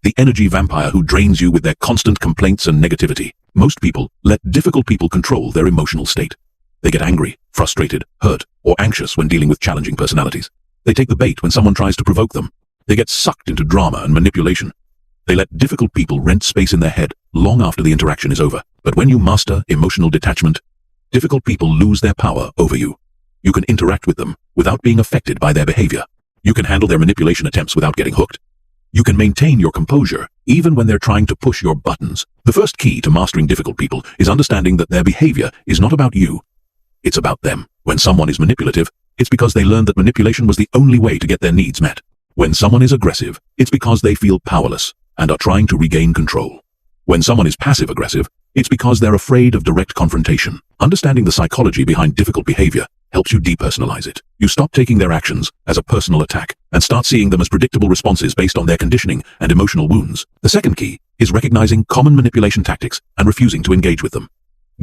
the energy vampire who drains you with their constant complaints and negativity. Most people let difficult people control their emotional state. They get angry, frustrated, hurt, or anxious when dealing with challenging personalities. They take the bait when someone tries to provoke them. They get sucked into drama and manipulation. They let difficult people rent space in their head long after the interaction is over. But when you master emotional detachment, difficult people lose their power over you. You can interact with them without being affected by their behavior. You can handle their manipulation attempts without getting hooked. You can maintain your composure even when they're trying to push your buttons. The first key to mastering difficult people is understanding that their behavior is not about you. It's about them. When someone is manipulative, it's because they learned that manipulation was the only way to get their needs met. When someone is aggressive, it's because they feel powerless and are trying to regain control. When someone is passive-aggressive, it's because they're afraid of direct confrontation. Understanding the psychology behind difficult behavior helps you depersonalize it. You stop taking their actions as a personal attack and start seeing them as predictable responses based on their conditioning and emotional wounds. The second key is recognizing common manipulation tactics and refusing to engage with them.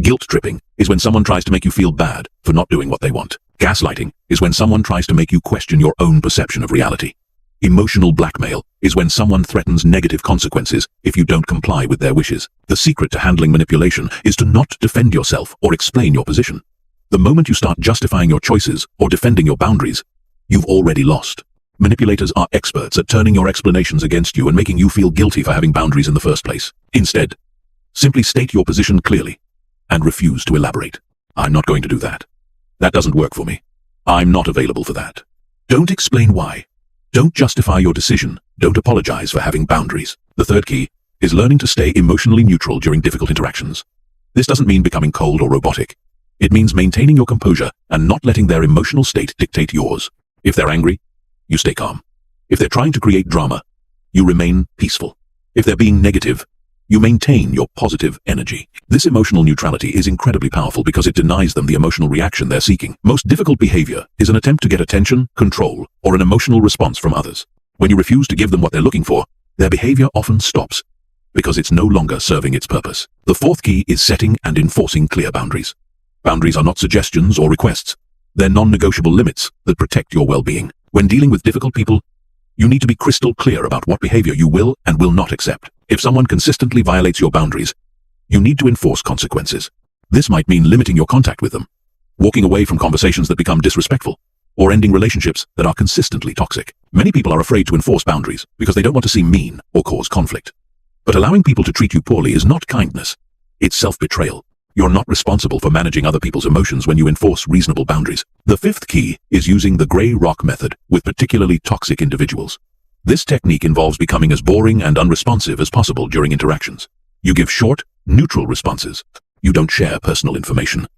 Guilt tripping is when someone tries to make you feel bad for not doing what they want. Gaslighting is when someone tries to make you question your own perception of reality. Emotional blackmail is when someone threatens negative consequences if you don't comply with their wishes. The secret to handling manipulation is to not defend yourself or explain your position. The moment you start justifying your choices or defending your boundaries, you've already lost. Manipulators are experts at turning your explanations against you and making you feel guilty for having boundaries in the first place. Instead, simply state your position clearly and refuse to elaborate. I'm not going to do that. That doesn't work for me. I'm not available for that. Don't explain why. Don't justify your decision. Don't apologize for having boundaries. The third key is learning to stay emotionally neutral during difficult interactions. This doesn't mean becoming cold or robotic. It means maintaining your composure and not letting their emotional state dictate yours. If they're angry, you stay calm. If they're trying to create drama, you remain peaceful. If they're being negative, you maintain your positive energy. This emotional neutrality is incredibly powerful because it denies them the emotional reaction they're seeking. Most difficult behavior is an attempt to get attention, control, or an emotional response from others. When you refuse to give them what they're looking for, their behavior often stops because it's no longer serving its purpose. The fourth key is setting and enforcing clear boundaries. Boundaries are not suggestions or requests. They're non-negotiable limits that protect your well-being. When dealing with difficult people, you need to be crystal clear about what behavior you will and will not accept. If someone consistently violates your boundaries, you need to enforce consequences. This might mean limiting your contact with them, walking away from conversations that become disrespectful, or ending relationships that are consistently toxic. Many people are afraid to enforce boundaries because they don't want to seem mean or cause conflict. But allowing people to treat you poorly is not kindness. It's self-betrayal. You're not responsible for managing other people's emotions when you enforce reasonable boundaries. The fifth key is using the gray rock method with particularly toxic individuals. This technique involves becoming as boring and unresponsive as possible during interactions. You give short, neutral responses. You don't share personal information.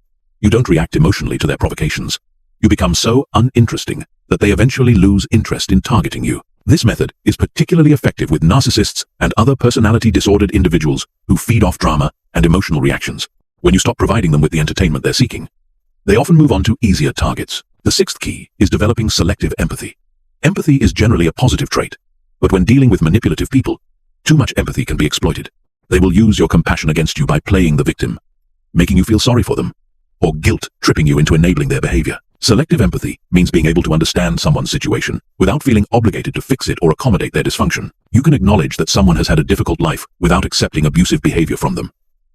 You don't react emotionally to their provocations. You become so uninteresting that they eventually lose interest in targeting you. This method is particularly effective with narcissists and other personality disordered individuals who feed off drama and emotional reactions. When you stop providing them with the entertainment they're seeking, they often move on to easier targets. The sixth key is developing selective empathy. Empathy is generally a positive trait, but when dealing with manipulative people, too much empathy can be exploited. They will use your compassion against you by playing the victim, making you feel sorry for them, or guilt-tripping you into enabling their behavior. Selective empathy means being able to understand someone's situation without feeling obligated to fix it or accommodate their dysfunction. You can acknowledge that someone has had a difficult life without accepting abusive behavior from them.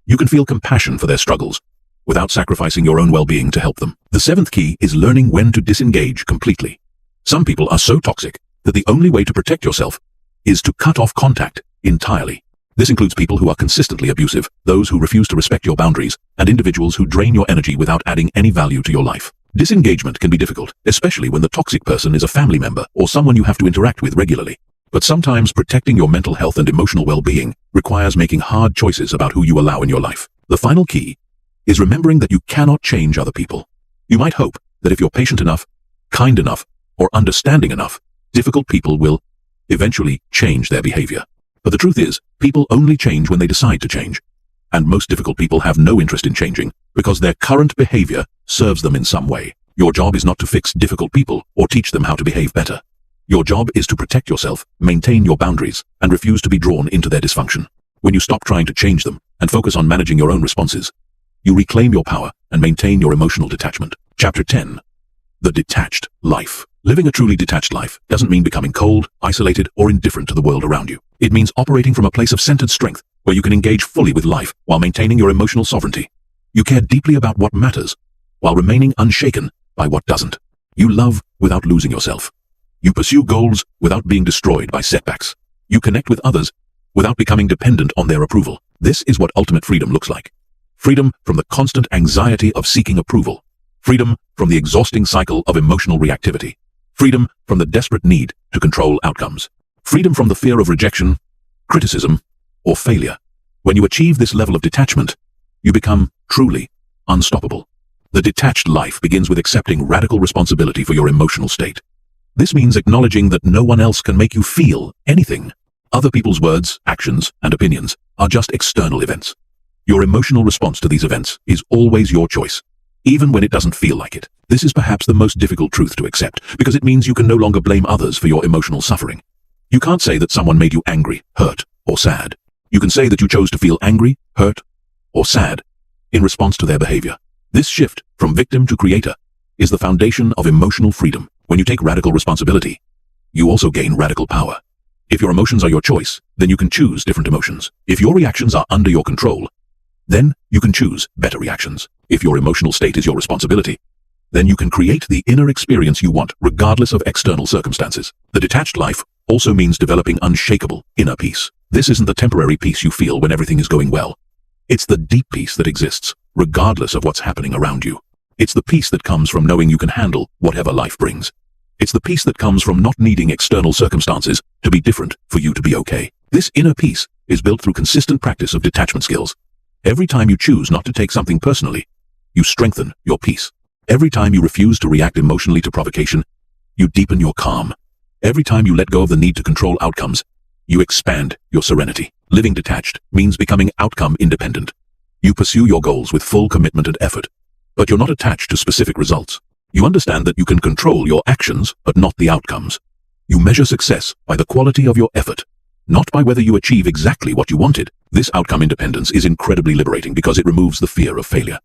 You can feel compassion for their struggles without sacrificing your own well-being to help them. The seventh key is learning when to disengage completely. Some people are so toxic that the only way to protect yourself is to cut off contact entirely. This includes people who are consistently abusive, those who refuse to respect your boundaries, and individuals who drain your energy without adding any value to your life. Disengagement can be difficult, especially when the toxic person is a family member or someone you have to interact with regularly. But sometimes protecting your mental health and emotional well-being requires making hard choices about who you allow in your life. The final key is remembering that you cannot change other people. You might hope that if you're patient enough, kind enough, or understanding enough, difficult people will eventually change their behavior. But the truth is, people only change when they decide to change. And most difficult people have no interest in changing because their current behavior serves them in some way. Your job is not to fix difficult people or teach them how to behave better. Your job is to protect yourself, maintain your boundaries, and refuse to be drawn into their dysfunction. When you stop trying to change them and focus on managing your own responses, you reclaim your power and maintain your emotional detachment. Chapter 10. The Detached Life. Living a truly detached life doesn't mean becoming cold, isolated, or indifferent to the world around you. It means operating from a place of centered strength, where you can engage fully with life while maintaining your emotional sovereignty. You care deeply about what matters, while remaining unshaken by what doesn't. You love without losing yourself. You pursue goals without being destroyed by setbacks. You connect with others without becoming dependent on their approval. This is what ultimate freedom looks like. Freedom from the constant anxiety of seeking approval. Freedom from the exhausting cycle of emotional reactivity. Freedom from the desperate need to control outcomes. Freedom from the fear of rejection, criticism, or failure. When you achieve this level of detachment, you become truly unstoppable. The detached life begins with accepting radical responsibility for your emotional state. This means acknowledging that no one else can make you feel anything. Other people's words, actions, and opinions are just external events. Your emotional response to these events is always your choice, even when it doesn't feel like it. This is perhaps the most difficult truth to accept, because it means you can no longer blame others for your emotional suffering. You can't say that someone made you angry, hurt, or sad. You can say that you chose to feel angry, hurt, or sad in response to their behavior. This shift from victim to creator is the foundation of emotional freedom. When you take radical responsibility, you also gain radical power. If your emotions are your choice, then you can choose different emotions. If your reactions are under your control, then you can choose better reactions. If your emotional state is your responsibility, then you can create the inner experience you want, regardless of external circumstances. The detached life also means developing unshakable inner peace. This isn't the temporary peace you feel when everything is going well. It's the deep peace that exists, regardless of what's happening around you. It's the peace that comes from knowing you can handle whatever life brings. It's the peace that comes from not needing external circumstances to be different for you to be okay. This inner peace is built through consistent practice of detachment skills. Every time you choose not to take something personally, you strengthen your peace. Every time you refuse to react emotionally to provocation, you deepen your calm. Every time you let go of the need to control outcomes, you expand your serenity. Living detached means becoming outcome independent. You pursue your goals with full commitment and effort, but you're not attached to specific results. You understand that you can control your actions, but not the outcomes. You measure success by the quality of your effort, not by whether you achieve exactly what you wanted. This outcome independence is incredibly liberating because it removes the fear of failure.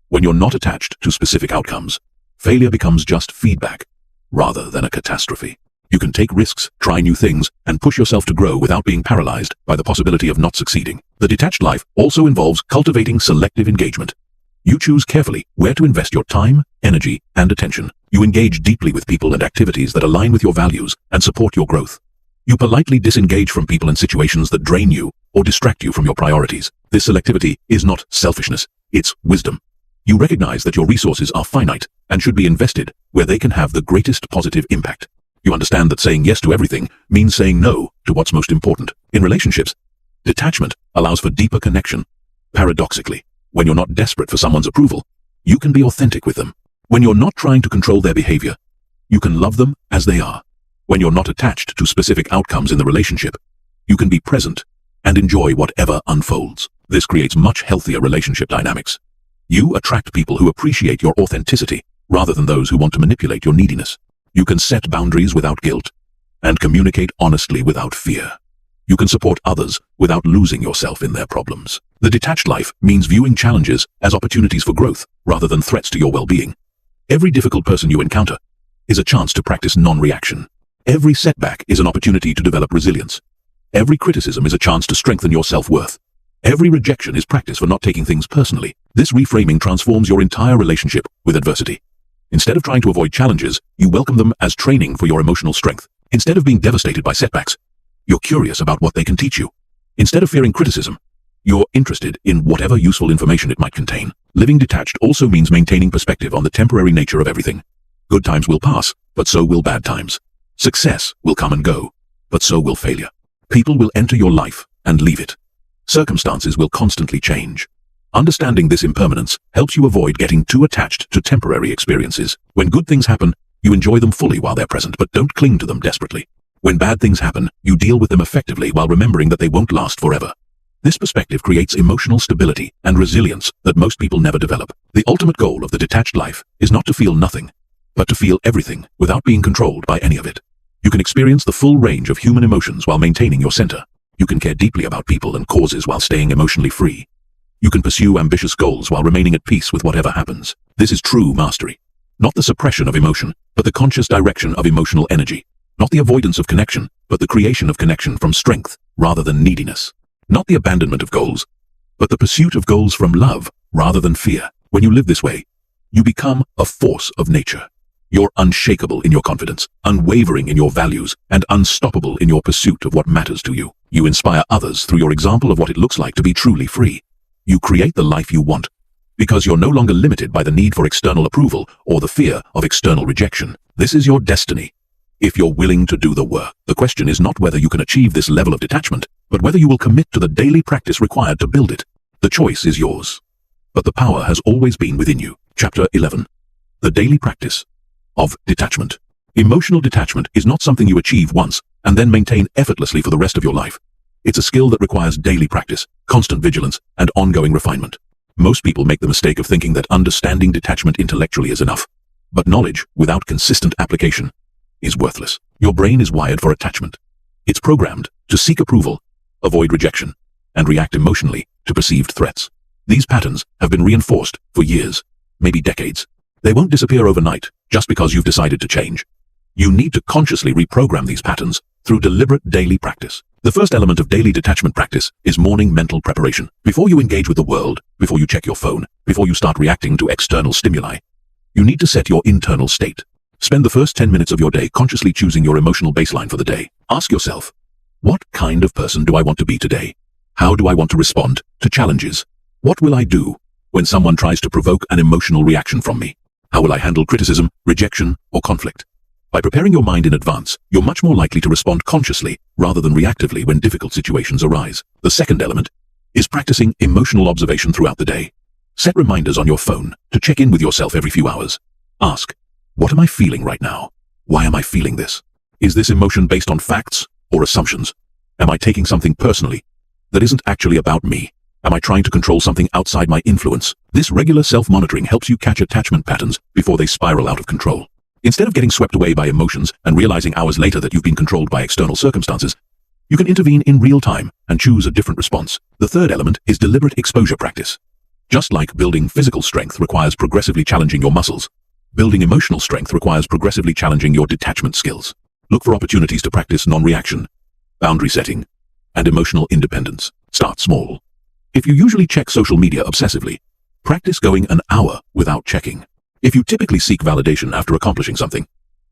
When you're not attached to specific outcomes, failure becomes just feedback, rather than a catastrophe. You can take risks, try new things, and push yourself to grow without being paralyzed by the possibility of not succeeding. The detached life also involves cultivating selective engagement. You choose carefully where to invest your time, energy, and attention. You engage deeply with people and activities that align with your values and support your growth. You politely disengage from people and situations that drain you or distract you from your priorities. This selectivity is not selfishness, it's wisdom. You recognize that your resources are finite and should be invested where they can have the greatest positive impact. You understand that saying yes to everything means saying no to what's most important. In relationships, detachment allows for deeper connection. Paradoxically, when you're not desperate for someone's approval, you can be authentic with them. When you're not trying to control their behavior, you can love them as they are. When you're not attached to specific outcomes in the relationship, you can be present and enjoy whatever unfolds. This creates much healthier relationship dynamics. You attract people who appreciate your authenticity rather than those who want to manipulate your neediness. You can set boundaries without guilt and communicate honestly without fear. You can support others without losing yourself in their problems. The detached life means viewing challenges as opportunities for growth rather than threats to your well-being. Every difficult person you encounter is a chance to practice non-reaction. Every setback is an opportunity to develop resilience. Every criticism is a chance to strengthen your self-worth. Every rejection is practice for not taking things personally. This reframing transforms your entire relationship with adversity. Instead of trying to avoid challenges, you welcome them as training for your emotional strength. Instead of being devastated by setbacks, you're curious about what they can teach you. Instead of fearing criticism, you're interested in whatever useful information it might contain. Living detached also means maintaining perspective on the temporary nature of everything. Good times will pass, but so will bad times. Success will come and go, but so will failure. People will enter your life and leave it. Circumstances will constantly change. Understanding this impermanence helps you avoid getting too attached to temporary experiences. When good things happen, you enjoy them fully while they're present, but don't cling to them desperately. When bad things happen, you deal with them effectively while remembering that they won't last forever. This perspective creates emotional stability and resilience that most people never develop. The ultimate goal of the detached life is not to feel nothing, but to feel everything without being controlled by any of it. You can experience the full range of human emotions while maintaining your center. You can care deeply about people and causes while staying emotionally free. You can pursue ambitious goals while remaining at peace with whatever happens. This is true mastery. Not the suppression of emotion, but the conscious direction of emotional energy. Not the avoidance of connection, but the creation of connection from strength rather than neediness. Not the abandonment of goals, but the pursuit of goals from love rather than fear. When you live this way, you become a force of nature. You're unshakable in your confidence, unwavering in your values, and unstoppable in your pursuit of what matters to you. You inspire others through your example of what it looks like to be truly free. You create the life you want, because you're no longer limited by the need for external approval or the fear of external rejection. This is your destiny, if you're willing to do the work. The question is not whether you can achieve this level of detachment, but whether you will commit to the daily practice required to build it. The choice is yours, but the power has always been within you. Chapter 11. The daily practice of detachment. Emotional detachment is not something you achieve once and then maintain effortlessly for the rest of your life. It's a skill that requires daily practice, constant vigilance, and ongoing refinement. Most people make the mistake of thinking that understanding detachment intellectually is enough. But knowledge without consistent application is worthless. Your brain is wired for attachment. It's programmed to seek approval, avoid rejection, and react emotionally to perceived threats. These patterns have been reinforced for years, maybe decades. They won't disappear overnight just because you've decided to change. You need to consciously reprogram these patterns through deliberate daily practice. The first element of daily detachment practice is morning mental preparation. Before you engage with the world, before you check your phone, before you start reacting to external stimuli, you need to set your internal state. Spend the first 10 minutes of your day consciously choosing your emotional baseline for the day. Ask yourself, what kind of person do I want to be today? How do I want to respond to challenges? What will I do when someone tries to provoke an emotional reaction from me? How will I handle criticism, rejection, or conflict? By preparing your mind in advance, you're much more likely to respond consciously rather than reactively when difficult situations arise. The second element is practicing emotional observation throughout the day. Set reminders on your phone to check in with yourself every few hours. Ask, what am I feeling right now? Why am I feeling this? Is this emotion based on facts or assumptions? Am I taking something personally that isn't actually about me? Am I trying to control something outside my influence? This regular self-monitoring helps you catch attachment patterns before they spiral out of control. Instead of getting swept away by emotions and realizing hours later that you've been controlled by external circumstances, you can intervene in real time and choose a different response. The third element is deliberate exposure practice. Just like building physical strength requires progressively challenging your muscles, building emotional strength requires progressively challenging your detachment skills. Look for opportunities to practice non-reaction, boundary setting, and emotional independence. Start small. If you usually check social media obsessively, practice going an hour without checking. If you typically seek validation after accomplishing something,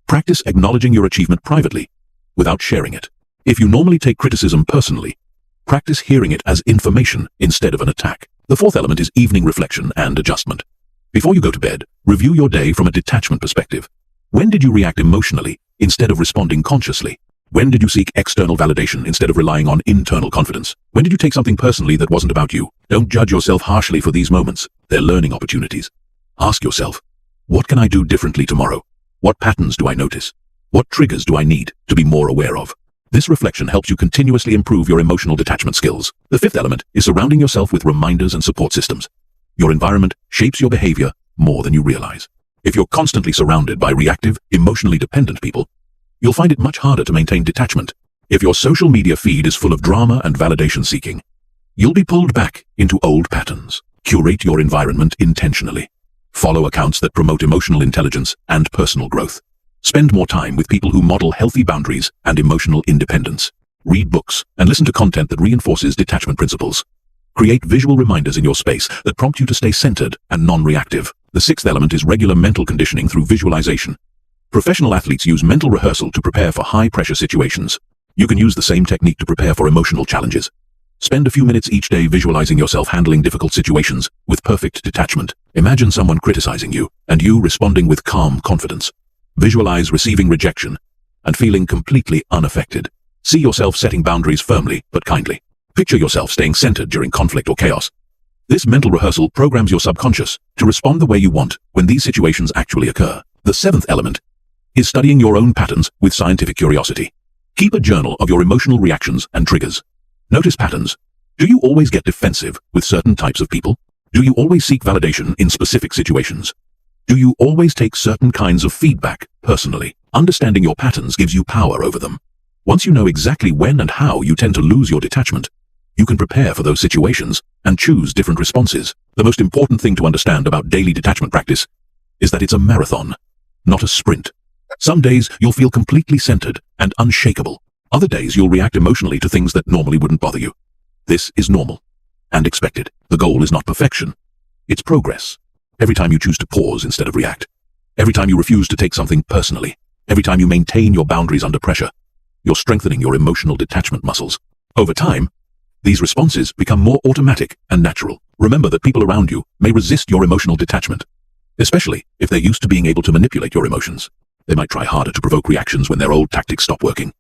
practice acknowledging your achievement privately without sharing it. If you normally take criticism personally, practice hearing it as information instead of an attack. The fourth element is evening reflection and adjustment. Before you go to bed, review your day from a detachment perspective. When did you react emotionally instead of responding consciously? When did you seek external validation instead of relying on internal confidence? When did you take something personally that wasn't about you? Don't judge yourself harshly for these moments. They're learning opportunities. Ask yourself, what can I do differently tomorrow? What patterns do I notice? What triggers do I need to be more aware of? This reflection helps you continuously improve your emotional detachment skills. The fifth element is surrounding yourself with reminders and support systems. Your environment shapes your behavior more than you realize. If you're constantly surrounded by reactive, emotionally dependent people, you'll find it much harder to maintain detachment. If your social media feed is full of drama and validation seeking, you'll be pulled back into old patterns. Curate your environment intentionally. Follow accounts that promote emotional intelligence and personal growth. Spend more time with people who model healthy boundaries and emotional independence. Read books and listen to content that reinforces detachment principles. Create visual reminders in your space that prompt you to stay centered and non-reactive. The sixth element is regular mental conditioning through visualization. Professional athletes use mental rehearsal to prepare for high-pressure situations. You can use the same technique to prepare for emotional challenges. Spend a few minutes each day visualizing yourself handling difficult situations with perfect detachment. Imagine someone criticizing you, and you responding with calm confidence. Visualize receiving rejection and feeling completely unaffected. See yourself setting boundaries firmly but kindly. Picture yourself staying centered during conflict or chaos. This mental rehearsal programs your subconscious to respond the way you want when these situations actually occur. The seventh element is studying your own patterns with scientific curiosity. Keep a journal of your emotional reactions and triggers. Notice patterns. Do you always get defensive with certain types of people? Do you always seek validation in specific situations? Do you always take certain kinds of feedback personally? Understanding your patterns gives you power over them. Once you know exactly when and how you tend to lose your detachment, you can prepare for those situations and choose different responses. The most important thing to understand about daily detachment practice is that it's a marathon, not a sprint. Some days you'll feel completely centered and unshakable. Other days you'll react emotionally to things that normally wouldn't bother you. This is normal and expected. The goal is not perfection. It's progress. Every time you choose to pause instead of react, every time you refuse to take something personally, every time you maintain your boundaries under pressure, you're strengthening your emotional detachment muscles. Over time, these responses become more automatic and natural. Remember that people around you may resist your emotional detachment, especially if they're used to being able to manipulate your emotions. They might try harder to provoke reactions when their old tactics stop working.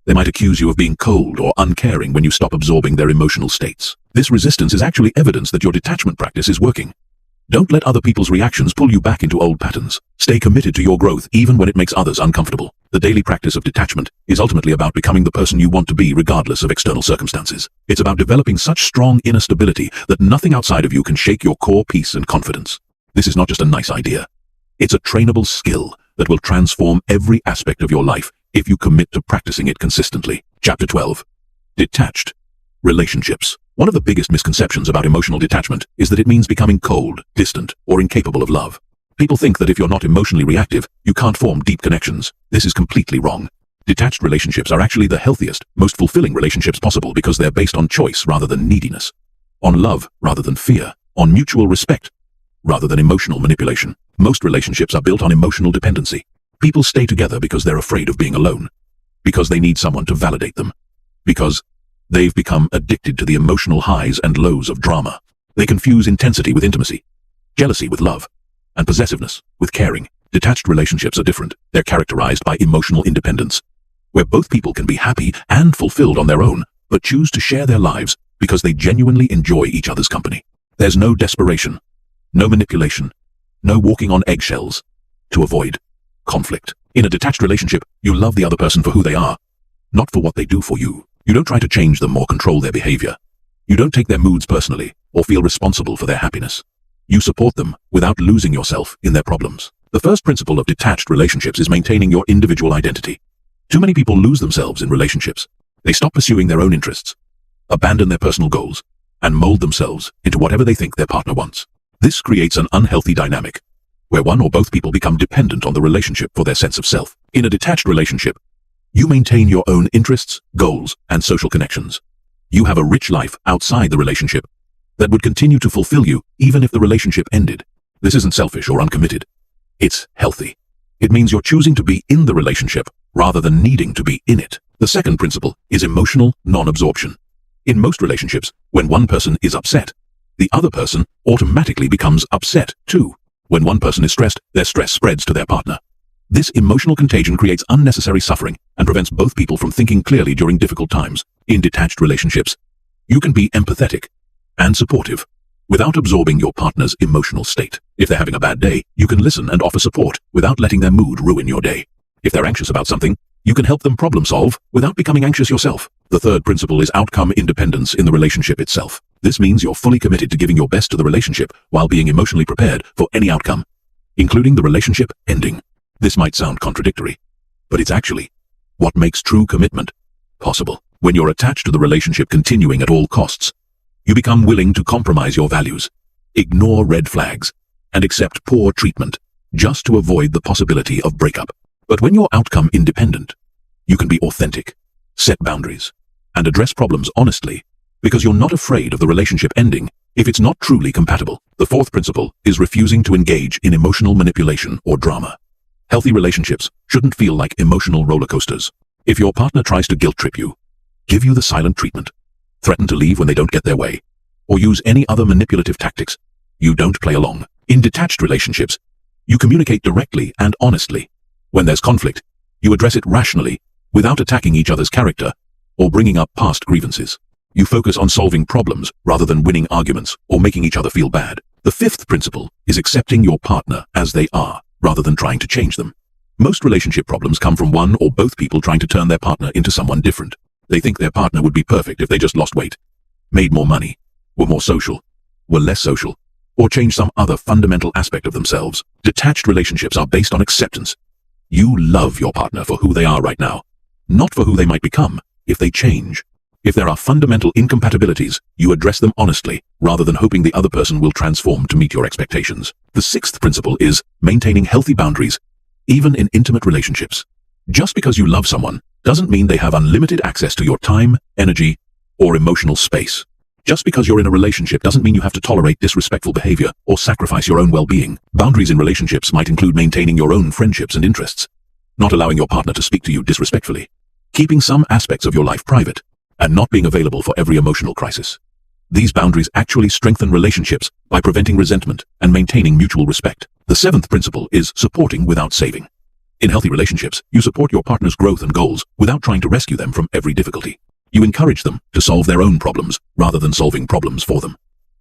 They might accuse you of being cold or uncaring when you stop absorbing their emotional states. This resistance is actually evidence that your detachment practice is working. Don't let other people's reactions pull you back into old patterns. Stay committed to your growth even when it makes others uncomfortable. The daily practice of detachment is ultimately about becoming the person you want to be regardless of external circumstances. It's about developing such strong inner stability that nothing outside of you can shake your core peace and confidence. This is not just a nice idea. It's a trainable skill that will transform every aspect of your life if you commit to practicing it consistently. Chapter 12. Detached relationships. One of the biggest misconceptions about emotional detachment is that it means becoming cold, distant, or incapable of love. People think that if you're not emotionally reactive, you can't form deep connections. This is completely wrong. Detached relationships are actually the healthiest, most fulfilling relationships possible because they're based on choice rather than neediness, on love rather than fear, on mutual respect rather than emotional manipulation. Most relationships are built on emotional dependency. People stay together because they're afraid of being alone, because they need someone to validate them, because they've become addicted to the emotional highs and lows of drama. They confuse intensity with intimacy, jealousy with love, and possessiveness with caring. Detached relationships are different. They're characterized by emotional independence, where both people can be happy and fulfilled on their own, but choose to share their lives because they genuinely enjoy each other's company. There's no desperation, no manipulation, no walking on eggshells to avoid conflict. In a detached relationship, you love the other person for who they are, not for what they do for you. You don't try to change them or control their behavior. You don't take their moods personally or feel responsible for their happiness. You support them without losing yourself in their problems. The first principle of detached relationships is maintaining your individual identity. Too many people lose themselves in relationships. They stop pursuing their own interests, abandon their personal goals, and mold themselves into whatever they think their partner wants. This creates an unhealthy dynamic, where one or both people become dependent on the relationship for their sense of self. In a detached relationship, you maintain your own interests, goals, and social connections. You have a rich life outside the relationship that would continue to fulfill you even if the relationship ended. This isn't selfish or uncommitted. It's healthy. It means you're choosing to be in the relationship rather than needing to be in it. The second principle is emotional non-absorption. In most relationships, when one person is upset, the other person automatically becomes upset too. When one person is stressed, their stress spreads to their partner. This emotional contagion creates unnecessary suffering and prevents both people from thinking clearly during difficult times. In detached relationships, you can be empathetic and supportive without absorbing your partner's emotional state. If they're having a bad day, you can listen and offer support without letting their mood ruin your day. If they're anxious about something, you can help them problem solve without becoming anxious yourself. The third principle is outcome independence in the relationship itself. This means you're fully committed to giving your best to the relationship while being emotionally prepared for any outcome, including the relationship ending. This might sound contradictory, but it's actually what makes true commitment possible. When you're attached to the relationship continuing at all costs, you become willing to compromise your values, ignore red flags, and accept poor treatment just to avoid the possibility of breakup. But when you're outcome independent, you can be authentic, set boundaries, and address problems honestly because you're not afraid of the relationship ending if it's not truly compatible. The fourth principle is refusing to engage in emotional manipulation or drama. Healthy relationships shouldn't feel like emotional roller coasters. If your partner tries to guilt trip you, give you the silent treatment, threaten to leave when they don't get their way, or use any other manipulative tactics, you don't play along. In detached relationships, you communicate directly and honestly. When there's conflict, you address it rationally without attacking each other's character or bringing up past grievances. You focus on solving problems rather than winning arguments or making each other feel bad. The fifth principle is accepting your partner as they are, rather than trying to change them. Most relationship problems come from one or both people trying to turn their partner into someone different. They think their partner would be perfect if they just lost weight, made more money, were more social, were less social, or changed some other fundamental aspect of themselves. Detached relationships are based on acceptance. You love your partner for who they are right now, not for who they might become if they change. If there are fundamental incompatibilities, you address them honestly, rather than hoping the other person will transform to meet your expectations. The sixth principle is maintaining healthy boundaries, even in intimate relationships. Just because you love someone doesn't mean they have unlimited access to your time, energy, or emotional space. Just because you're in a relationship doesn't mean you have to tolerate disrespectful behavior or sacrifice your own well-being. Boundaries in relationships might include maintaining your own friendships and interests, not allowing your partner to speak to you disrespectfully, keeping some aspects of your life private, and not being available for every emotional crisis. These boundaries actually strengthen relationships by preventing resentment and maintaining mutual respect. The seventh principle is supporting without saving. In healthy relationships, you support your partner's growth and goals without trying to rescue them from every difficulty. You encourage them to solve their own problems rather than solving problems for them.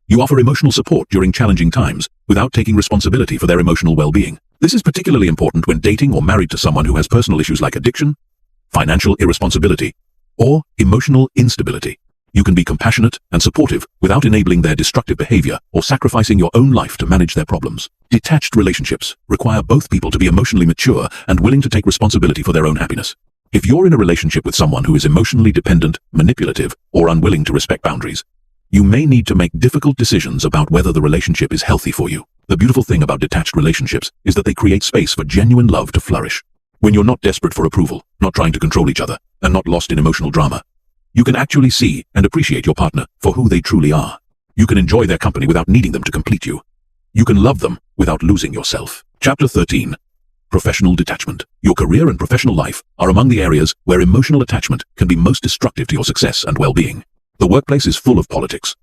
You offer emotional support during challenging times without taking responsibility for their emotional well-being. This is particularly important when dating or married to someone who has personal issues like addiction, financial irresponsibility, or emotional instability. You can be compassionate and supportive without enabling their destructive behavior or sacrificing your own life to manage their problems. Detached relationships require both people to be emotionally mature and willing to take responsibility for their own happiness. If you're in a relationship with someone who is emotionally dependent, manipulative, or unwilling to respect boundaries, you may need to make difficult decisions about whether the relationship is healthy for you. The beautiful thing about detached relationships is that they create space for genuine love to flourish. When you're not desperate for approval, not trying to control each other, and not lost in emotional drama, you can actually see and appreciate your partner for who they truly are. You can enjoy their company without needing them to complete you. You can love them without losing yourself. Chapter 13. Professional detachment. Your career and professional life are among the areas where emotional attachment can be most destructive to your success and well-being. The workplace is full of politics,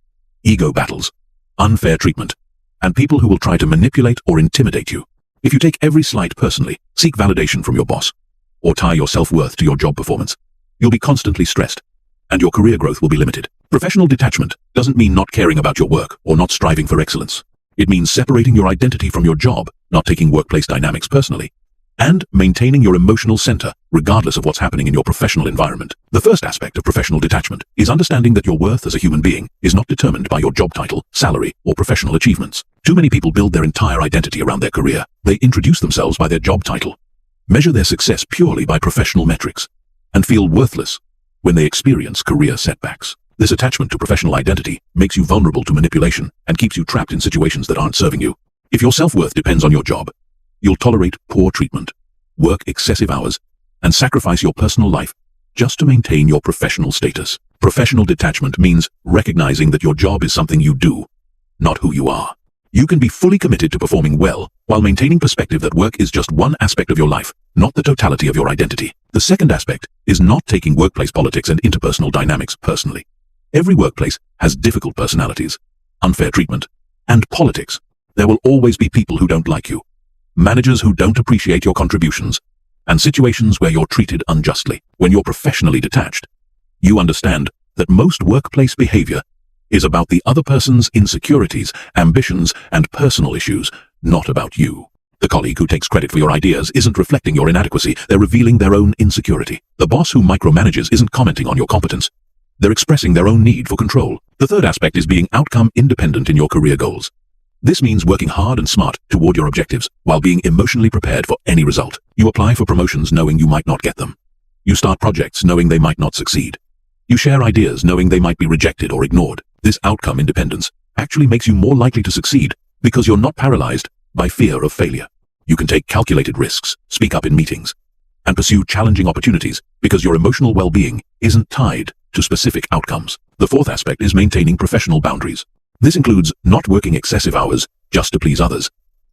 ego battles, unfair treatment, and people who will try to manipulate or intimidate you. If you take every slight personally, seek validation from your boss, or tie your self-worth to your job performance, you'll be constantly stressed, and your career growth will be limited. Professional detachment doesn't mean not caring about your work or not striving for excellence. It means separating your identity from your job, not taking workplace dynamics personally, and maintaining your emotional center regardless of what's happening in your professional environment. The first aspect of professional detachment is understanding that your worth as a human being is not determined by your job title, salary, or professional achievements. Too many people build their entire identity around their career. They introduce themselves by their job title, measure their success purely by professional metrics, and feel worthless when they experience career setbacks. This attachment to professional identity makes you vulnerable to manipulation and keeps you trapped in situations that aren't serving you. If your self-worth depends on your job, you'll tolerate poor treatment, work excessive hours, and sacrifice your personal life just to maintain your professional status. Professional detachment means recognizing that your job is something you do, not who you are. You can be fully committed to performing well while maintaining perspective that work is just one aspect of your life, not the totality of your identity. The second aspect is not taking workplace politics and interpersonal dynamics personally. Every workplace has difficult personalities, unfair treatment, and politics. There will always be people who don't like you, managers who don't appreciate your contributions, and situations where you're treated unjustly. When you're professionally detached, you understand that most workplace behavior is about the other person's insecurities, ambitions, and personal issues, not about you. The colleague who takes credit for your ideas isn't reflecting your inadequacy, they're revealing their own insecurity. The boss who micromanages isn't commenting on your competence, they're expressing their own need for control. The third aspect is being outcome independent in your career goals. This means working hard and smart toward your objectives while being emotionally prepared for any result. You apply for promotions knowing you might not get them. You start projects knowing they might not succeed. You share ideas knowing they might be rejected or ignored. This outcome independence actually makes you more likely to succeed because you're not paralyzed by fear of failure. You can take calculated risks, speak up in meetings, and pursue challenging opportunities because your emotional well-being isn't tied to specific outcomes. The fourth aspect is maintaining professional boundaries. This includes not working excessive hours just to please others,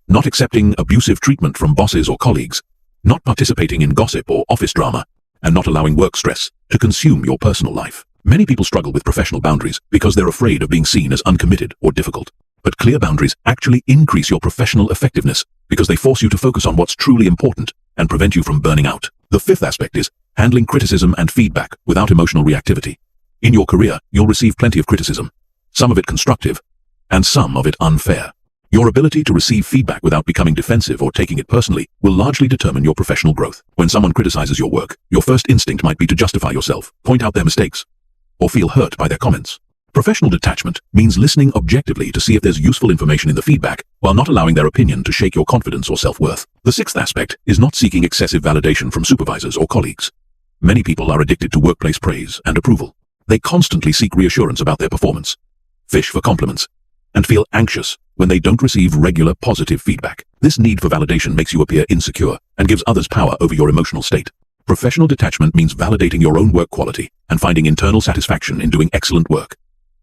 not accepting abusive treatment from bosses or colleagues, not participating in gossip or office drama, and not allowing work stress to consume your personal life. Many people struggle with professional boundaries because they're afraid of being seen as uncommitted or difficult. But clear boundaries actually increase your professional effectiveness because they force you to focus on what's truly important and prevent you from burning out. The fifth aspect is handling criticism and feedback without emotional reactivity. In your career, you'll receive plenty of criticism, some of it constructive, and some of it unfair. Your ability to receive feedback without becoming defensive or taking it personally will largely determine your professional growth. When someone criticizes your work, your first instinct might be to justify yourself, point out their mistakes, or feel hurt by their comments. Professional detachment means listening objectively to see if there's useful information in the feedback while not allowing their opinion to shake your confidence or self-worth. The sixth aspect is not seeking excessive validation from supervisors or colleagues. Many people are addicted to workplace praise and approval. They constantly seek reassurance about their performance, fish for compliments, and feel anxious when they don't receive regular positive feedback. This need for validation makes you appear insecure and gives others power over your emotional state. Professional detachment means validating your own work quality and finding internal satisfaction in doing excellent work,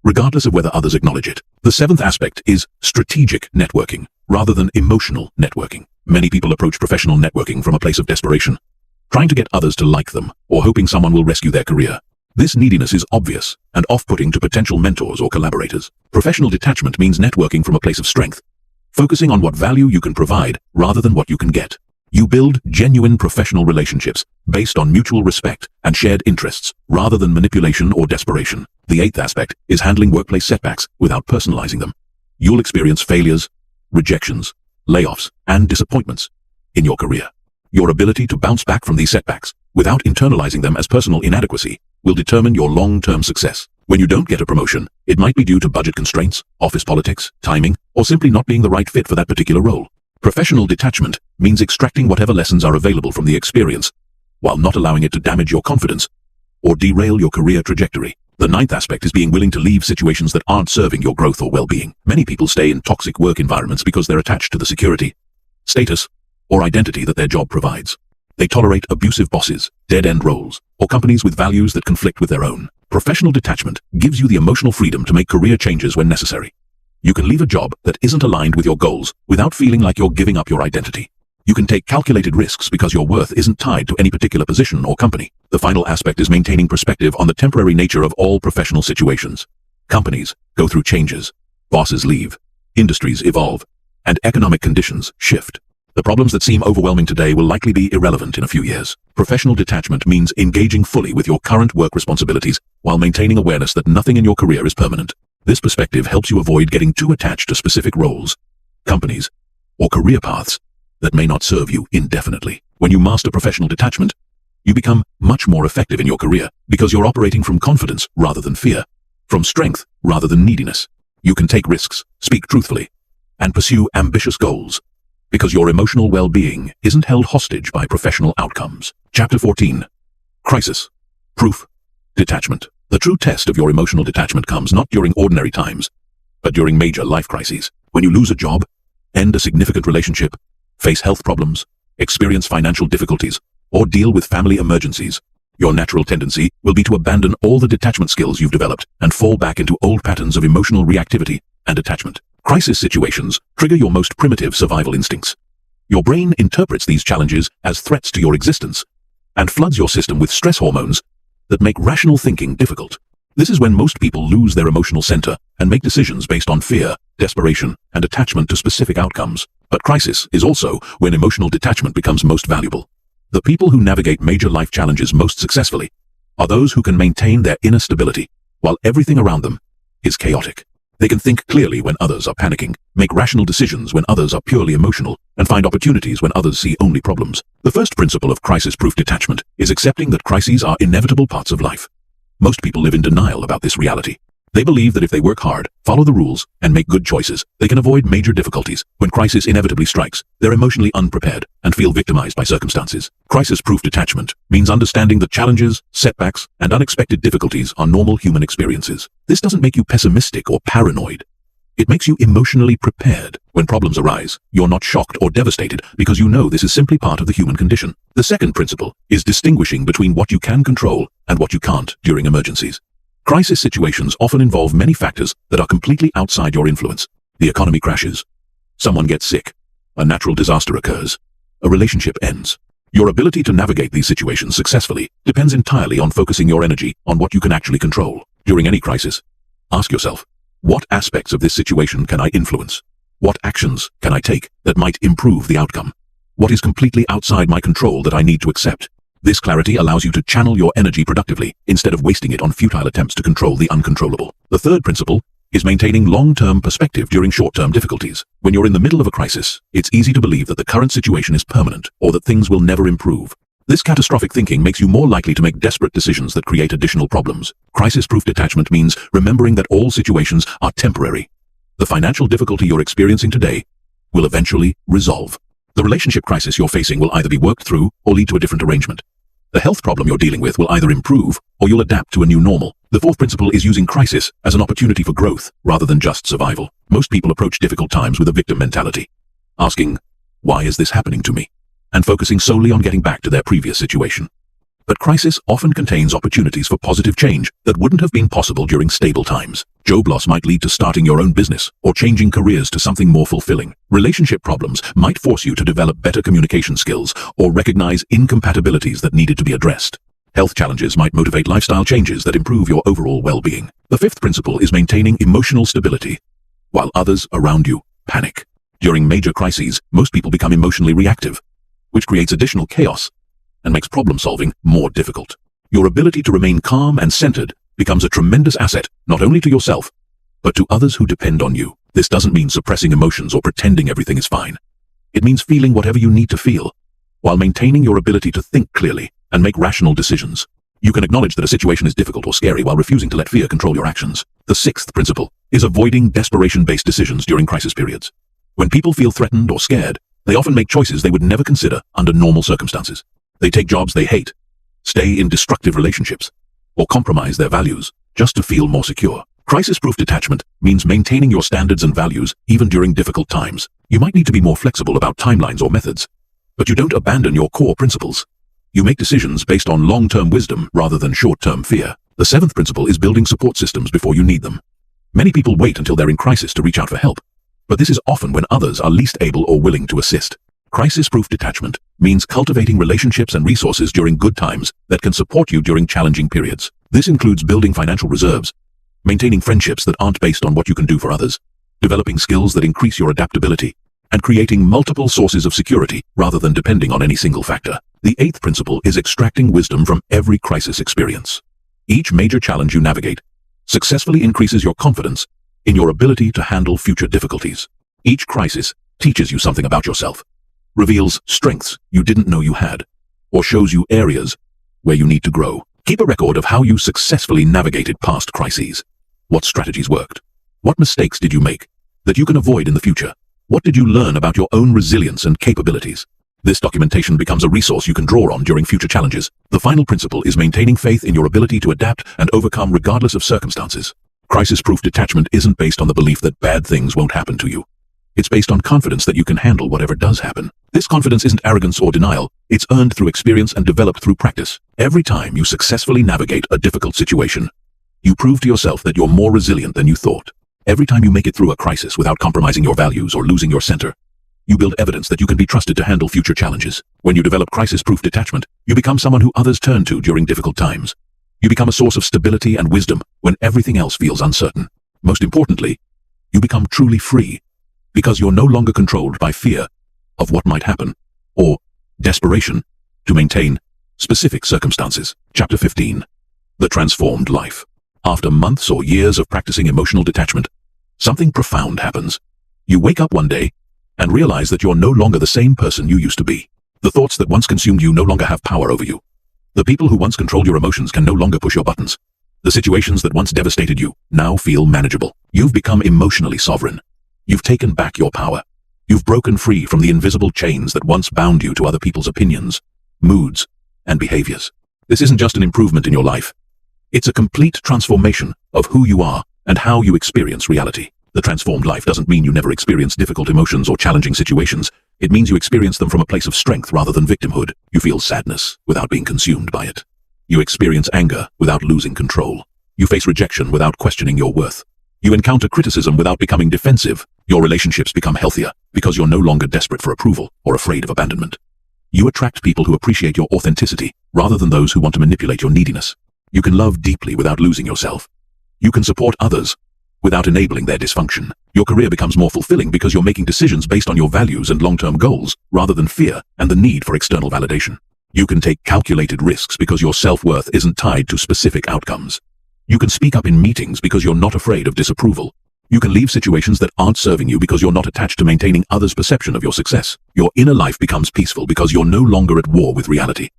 regardless of whether others acknowledge it. The seventh aspect is strategic networking, rather than emotional networking. Many people approach professional networking from a place of desperation, trying to get others to like them or hoping someone will rescue their career. This neediness is obvious and off-putting to potential mentors or collaborators. Professional detachment means networking from a place of strength, focusing on what value you can provide rather than what you can get. You build genuine professional relationships based on mutual respect and shared interests rather than manipulation or desperation. The eighth aspect is handling workplace setbacks without personalizing them. You'll experience failures, rejections, layoffs, and disappointments in your career. Your ability to bounce back from these setbacks without internalizing them as personal inadequacy will determine your long-term success. When you don't get a promotion, it might be due to budget constraints, office politics, timing, or simply not being the right fit for that particular role. Professional detachment means extracting whatever lessons are available from the experience while not allowing it to damage your confidence or derail your career trajectory. The ninth aspect is being willing to leave situations that aren't serving your growth or well-being. Many people stay in toxic work environments because they're attached to the security, status, or identity that their job provides. They tolerate abusive bosses, dead-end roles, or companies with values that conflict with their own. Professional detachment gives you the emotional freedom to make career changes when necessary. You can leave a job that isn't aligned with your goals without feeling like you're giving up your identity. You can take calculated risks because your worth isn't tied to any particular position or company. The final aspect is maintaining perspective on the temporary nature of all professional situations. Companies go through changes, bosses leave, industries evolve, and economic conditions shift. The problems that seem overwhelming today will likely be irrelevant in a few years. Professional detachment means engaging fully with your current work responsibilities while maintaining awareness that nothing in your career is permanent. This perspective helps you avoid getting too attached to specific roles, companies, or career paths that may not serve you indefinitely. When you master professional detachment, you become much more effective in your career because you're operating from confidence rather than fear, from strength rather than neediness. You can take risks, speak truthfully, and pursue ambitious goals because your emotional well-being isn't held hostage by professional outcomes. Chapter 14. Crisis. Proof. Detachment. The true test of your emotional detachment comes not during ordinary times, but during major life crises. When you lose a job, end a significant relationship, face health problems, experience financial difficulties, or deal with family emergencies, your natural tendency will be to abandon all the detachment skills you've developed and fall back into old patterns of emotional reactivity and attachment. Crisis situations trigger your most primitive survival instincts. Your brain interprets these challenges as threats to your existence and floods your system with stress hormones that make rational thinking difficult. This is when most people lose their emotional center and make decisions based on fear, desperation, and attachment to specific outcomes. But crisis is also when emotional detachment becomes most valuable. The people who navigate major life challenges most successfully are those who can maintain their inner stability while everything around them is chaotic. They can think clearly when others are panicking, make rational decisions when others are purely emotional, and find opportunities when others see only problems. The first principle of crisis-proof detachment is accepting that crises are inevitable parts of life. Most people live in denial about this reality. They believe that if they work hard, follow the rules, and make good choices, they can avoid major difficulties. When crisis inevitably strikes, they're emotionally unprepared and feel victimized by circumstances. Crisis-proof detachment means understanding that challenges, setbacks, and unexpected difficulties are normal human experiences. This doesn't make you pessimistic or paranoid. It makes you emotionally prepared. When problems arise, you're not shocked or devastated because you know this is simply part of the human condition. The second principle is distinguishing between what you can control and what you can't during emergencies. Crisis situations often involve many factors that are completely outside your influence. The economy crashes, someone gets sick, a natural disaster occurs, a relationship ends. Your ability to navigate these situations successfully depends entirely on focusing your energy on what you can actually control. During any crisis, ask yourself, what aspects of this situation can I influence? What actions can I take that might improve the outcome? What is completely outside my control that I need to accept? This clarity allows you to channel your energy productively instead of wasting it on futile attempts to control the uncontrollable. The third principle is maintaining long-term perspective during short-term difficulties. When you're in the middle of a crisis, it's easy to believe that the current situation is permanent or that things will never improve. This catastrophic thinking makes you more likely to make desperate decisions that create additional problems. Crisis-proof detachment means remembering that all situations are temporary. The financial difficulty you're experiencing today will eventually resolve. The relationship crisis you're facing will either be worked through or lead to a different arrangement. The health problem you're dealing with will either improve or you'll adapt to a new normal. The fourth principle is using crisis as an opportunity for growth rather than just survival. Most people approach difficult times with a victim mentality, asking, "Why is this happening to me?" and focusing solely on getting back to their previous situation. But crisis often contains opportunities for positive change that wouldn't have been possible during stable times. Job loss might lead to starting your own business or changing careers to something more fulfilling. Relationship problems might force you to develop better communication skills or recognize incompatibilities that needed to be addressed. Health challenges might motivate lifestyle changes that improve your overall well-being. The fifth principle is maintaining emotional stability while others around you panic. During major crises, most people become emotionally reactive, which creates additional chaos and makes problem-solving more difficult. Your ability to remain calm and centered becomes a tremendous asset, not only to yourself, but to others who depend on you. This doesn't mean suppressing emotions or pretending everything is fine. It means feeling whatever you need to feel, while maintaining your ability to think clearly and make rational decisions. You can acknowledge that a situation is difficult or scary while refusing to let fear control your actions. The sixth principle is avoiding desperation-based decisions during crisis periods. When people feel threatened or scared, they often make choices they would never consider under normal circumstances. They take jobs they hate, stay in destructive relationships, or compromise their values just to feel more secure. Crisis-proof detachment means maintaining your standards and values even during difficult times. You might need to be more flexible about timelines or methods, but you don't abandon your core principles. You make decisions based on long-term wisdom rather than short-term fear. The seventh principle is building support systems before you need them. Many people wait until they're in crisis to reach out for help, but this is often when others are least able or willing to assist. Crisis-proof detachment means cultivating relationships and resources during good times that can support you during challenging periods. This includes building financial reserves, maintaining friendships that aren't based on what you can do for others, developing skills that increase your adaptability, and creating multiple sources of security rather than depending on any single factor. The eighth principle is extracting wisdom from every crisis experience. Each major challenge you navigate successfully increases your confidence in your ability to handle future difficulties. Each crisis teaches you something about yourself, reveals strengths you didn't know you had, or shows you areas where you need to grow. Keep a record of how you successfully navigated past crises. What strategies worked? What mistakes did you make that you can avoid in the future? What did you learn about your own resilience and capabilities? This documentation becomes a resource you can draw on during future challenges. The final principle is maintaining faith in your ability to adapt and overcome regardless of circumstances. Crisis-proof detachment isn't based on the belief that bad things won't happen to you. It's based on confidence that you can handle whatever does happen. This confidence isn't arrogance or denial. It's earned through experience and developed through practice. Every time you successfully navigate a difficult situation, you prove to yourself that you're more resilient than you thought. Every time you make it through a crisis without compromising your values or losing your center, you build evidence that you can be trusted to handle future challenges. When you develop crisis-proof detachment, you become someone who others turn to during difficult times. You become a source of stability and wisdom when everything else feels uncertain. Most importantly, you become truly free because you're no longer controlled by fear of what might happen or desperation to maintain specific circumstances. Chapter 15. The Transformed Life. After months or years of practicing emotional detachment, something profound happens. You wake up one day and realize that you're no longer the same person you used to be. The thoughts that once consumed you no longer have power over you. The people who once controlled your emotions can no longer push your buttons. The situations that once devastated you now feel manageable. You've become emotionally sovereign. You've taken back your power. You've broken free from the invisible chains that once bound you to other people's opinions, moods, and behaviors. This isn't just an improvement in your life. It's a complete transformation of who you are and how you experience reality. The transformed life doesn't mean you never experience difficult emotions or challenging situations. It means you experience them from a place of strength rather than victimhood. You feel sadness without being consumed by it. You experience anger without losing control. You face rejection without questioning your worth. You encounter criticism without becoming defensive. Your relationships become healthier because you're no longer desperate for approval or afraid of abandonment. You attract people who appreciate your authenticity rather than those who want to manipulate your neediness. You can love deeply without losing yourself. You can support others without enabling their dysfunction. Your career becomes more fulfilling because you're making decisions based on your values and long-term goals rather than fear and the need for external validation. You can take calculated risks because your self-worth isn't tied to specific outcomes. You can speak up in meetings because you're not afraid of disapproval. You can leave situations that aren't serving you because you're not attached to maintaining others' perception of your success. Your inner life becomes peaceful because you're no longer at war with reality.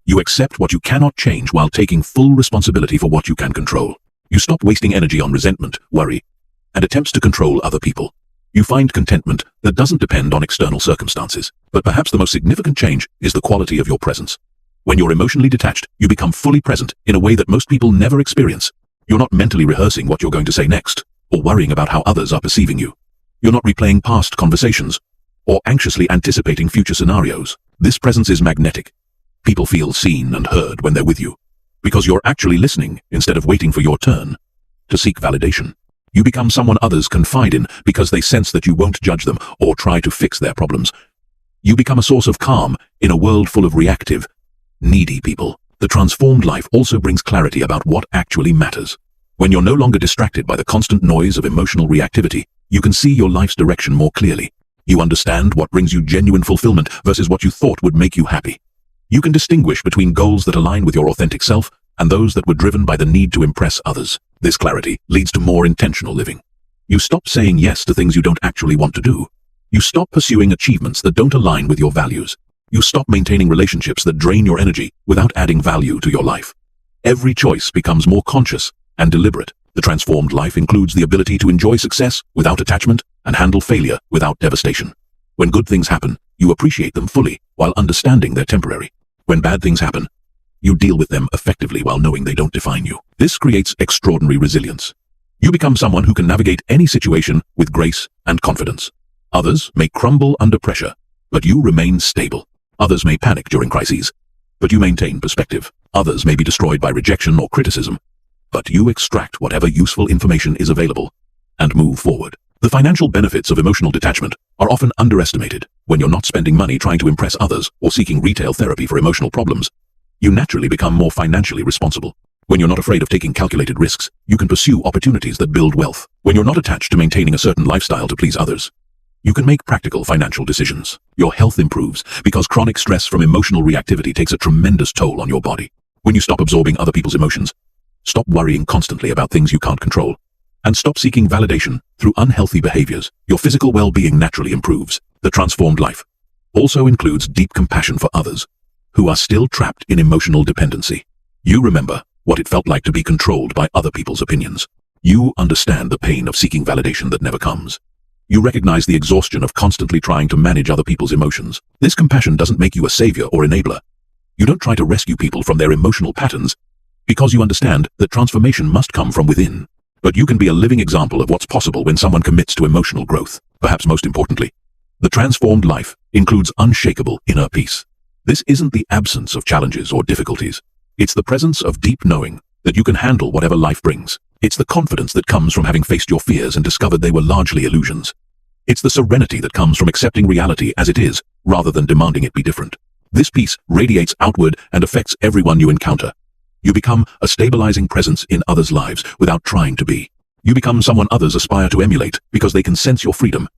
You accept what you cannot change while taking full responsibility for what you can control. You stop wasting energy on resentment, worry, and attempts to control other people. You find contentment that doesn't depend on external circumstances. But perhaps the most significant change is the quality of your presence. When you're emotionally detached, you become fully present in a way that most people never experience. You're not mentally rehearsing what you're going to say next, or worrying about how others are perceiving you. You're not replaying past conversations, or anxiously anticipating future scenarios. This presence is magnetic. People feel seen and heard when they're with you, because you're actually listening instead of waiting for your turn to seek validation. You become someone others confide in because they sense that you won't judge them or try to fix their problems. You become a source of calm in a world full of reactive, needy people. The transformed life also brings clarity about what actually matters. When you're no longer distracted by the constant noise of emotional reactivity, you can see your life's direction more clearly. You understand what brings you genuine fulfillment versus what you thought would make you happy. You can distinguish between goals that align with your authentic self and those that were driven by the need to impress others. This clarity leads to more intentional living. You stop saying yes to things you don't actually want to do. You stop pursuing achievements that don't align with your values. You stop maintaining relationships that drain your energy without adding value to your life. Every choice becomes more conscious and deliberate. The transformed life includes the ability to enjoy success without attachment and handle failure without devastation. When good things happen, you appreciate them fully while understanding they're temporary. When bad things happen, you deal with them effectively while knowing they don't define you. This creates extraordinary resilience. You become someone who can navigate any situation with grace and confidence. Others may crumble under pressure, but you remain stable. Others may panic during crises, but you maintain perspective. Others may be destroyed by rejection or criticism, but you extract whatever useful information is available and move forward. The financial benefits of emotional detachment are often underestimated. When you're not spending money trying to impress others or seeking retail therapy for emotional problems, you naturally become more financially responsible. When you're not afraid of taking calculated risks, you can pursue opportunities that build wealth. When you're not attached to maintaining a certain lifestyle to please others, you can make practical financial decisions. Your health improves because chronic stress from emotional reactivity takes a tremendous toll on your body. When you stop absorbing other people's emotions, stop worrying constantly about things you can't control, and stop seeking validation through unhealthy behaviors, your physical well-being naturally improves. The transformed life also includes deep compassion for others who are still trapped in emotional dependency. You remember what it felt like to be controlled by other people's opinions. You understand the pain of seeking validation that never comes. You recognize the exhaustion of constantly trying to manage other people's emotions. This compassion doesn't make you a savior or enabler. You don't try to rescue people from their emotional patterns because you understand that transformation must come from within. But you can be a living example of what's possible when someone commits to emotional growth. Perhaps most importantly, the transformed life includes unshakable inner peace. This isn't the absence of challenges or difficulties. It's the presence of deep knowing that you can handle whatever life brings. It's the confidence that comes from having faced your fears and discovered they were largely illusions. It's the serenity that comes from accepting reality as it is, rather than demanding it be different. This peace radiates outward and affects everyone you encounter. You become a stabilizing presence in others' lives without trying to be. You become someone others aspire to emulate because they can sense your freedom,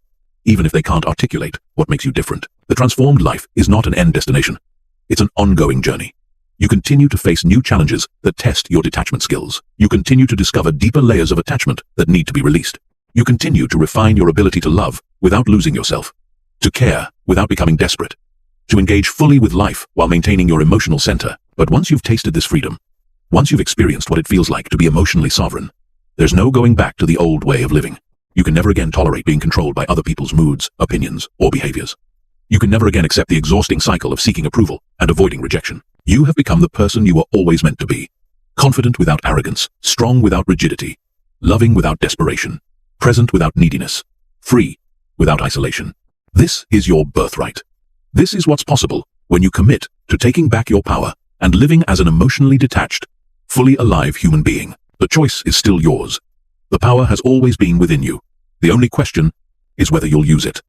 even if they can't articulate what makes you different. The transformed life is not an end destination. It's an ongoing journey. You continue to face new challenges that test your detachment skills. You continue to discover deeper layers of attachment that need to be released. You continue to refine your ability to love without losing yourself, to care without becoming desperate, to engage fully with life while maintaining your emotional center. But once you've tasted this freedom, once you've experienced what it feels like to be emotionally sovereign, there's no going back to the old way of living. You can never again tolerate being controlled by other people's moods, opinions, or behaviors. You can never again accept the exhausting cycle of seeking approval and avoiding rejection. You have become the person you were always meant to be. Confident without arrogance, strong without rigidity, loving without desperation, present without neediness, free without isolation. This is your birthright. This is what's possible when you commit to taking back your power and living as an emotionally detached, fully alive human being. The choice is still yours. The power has always been within you. The only question is whether you'll use it.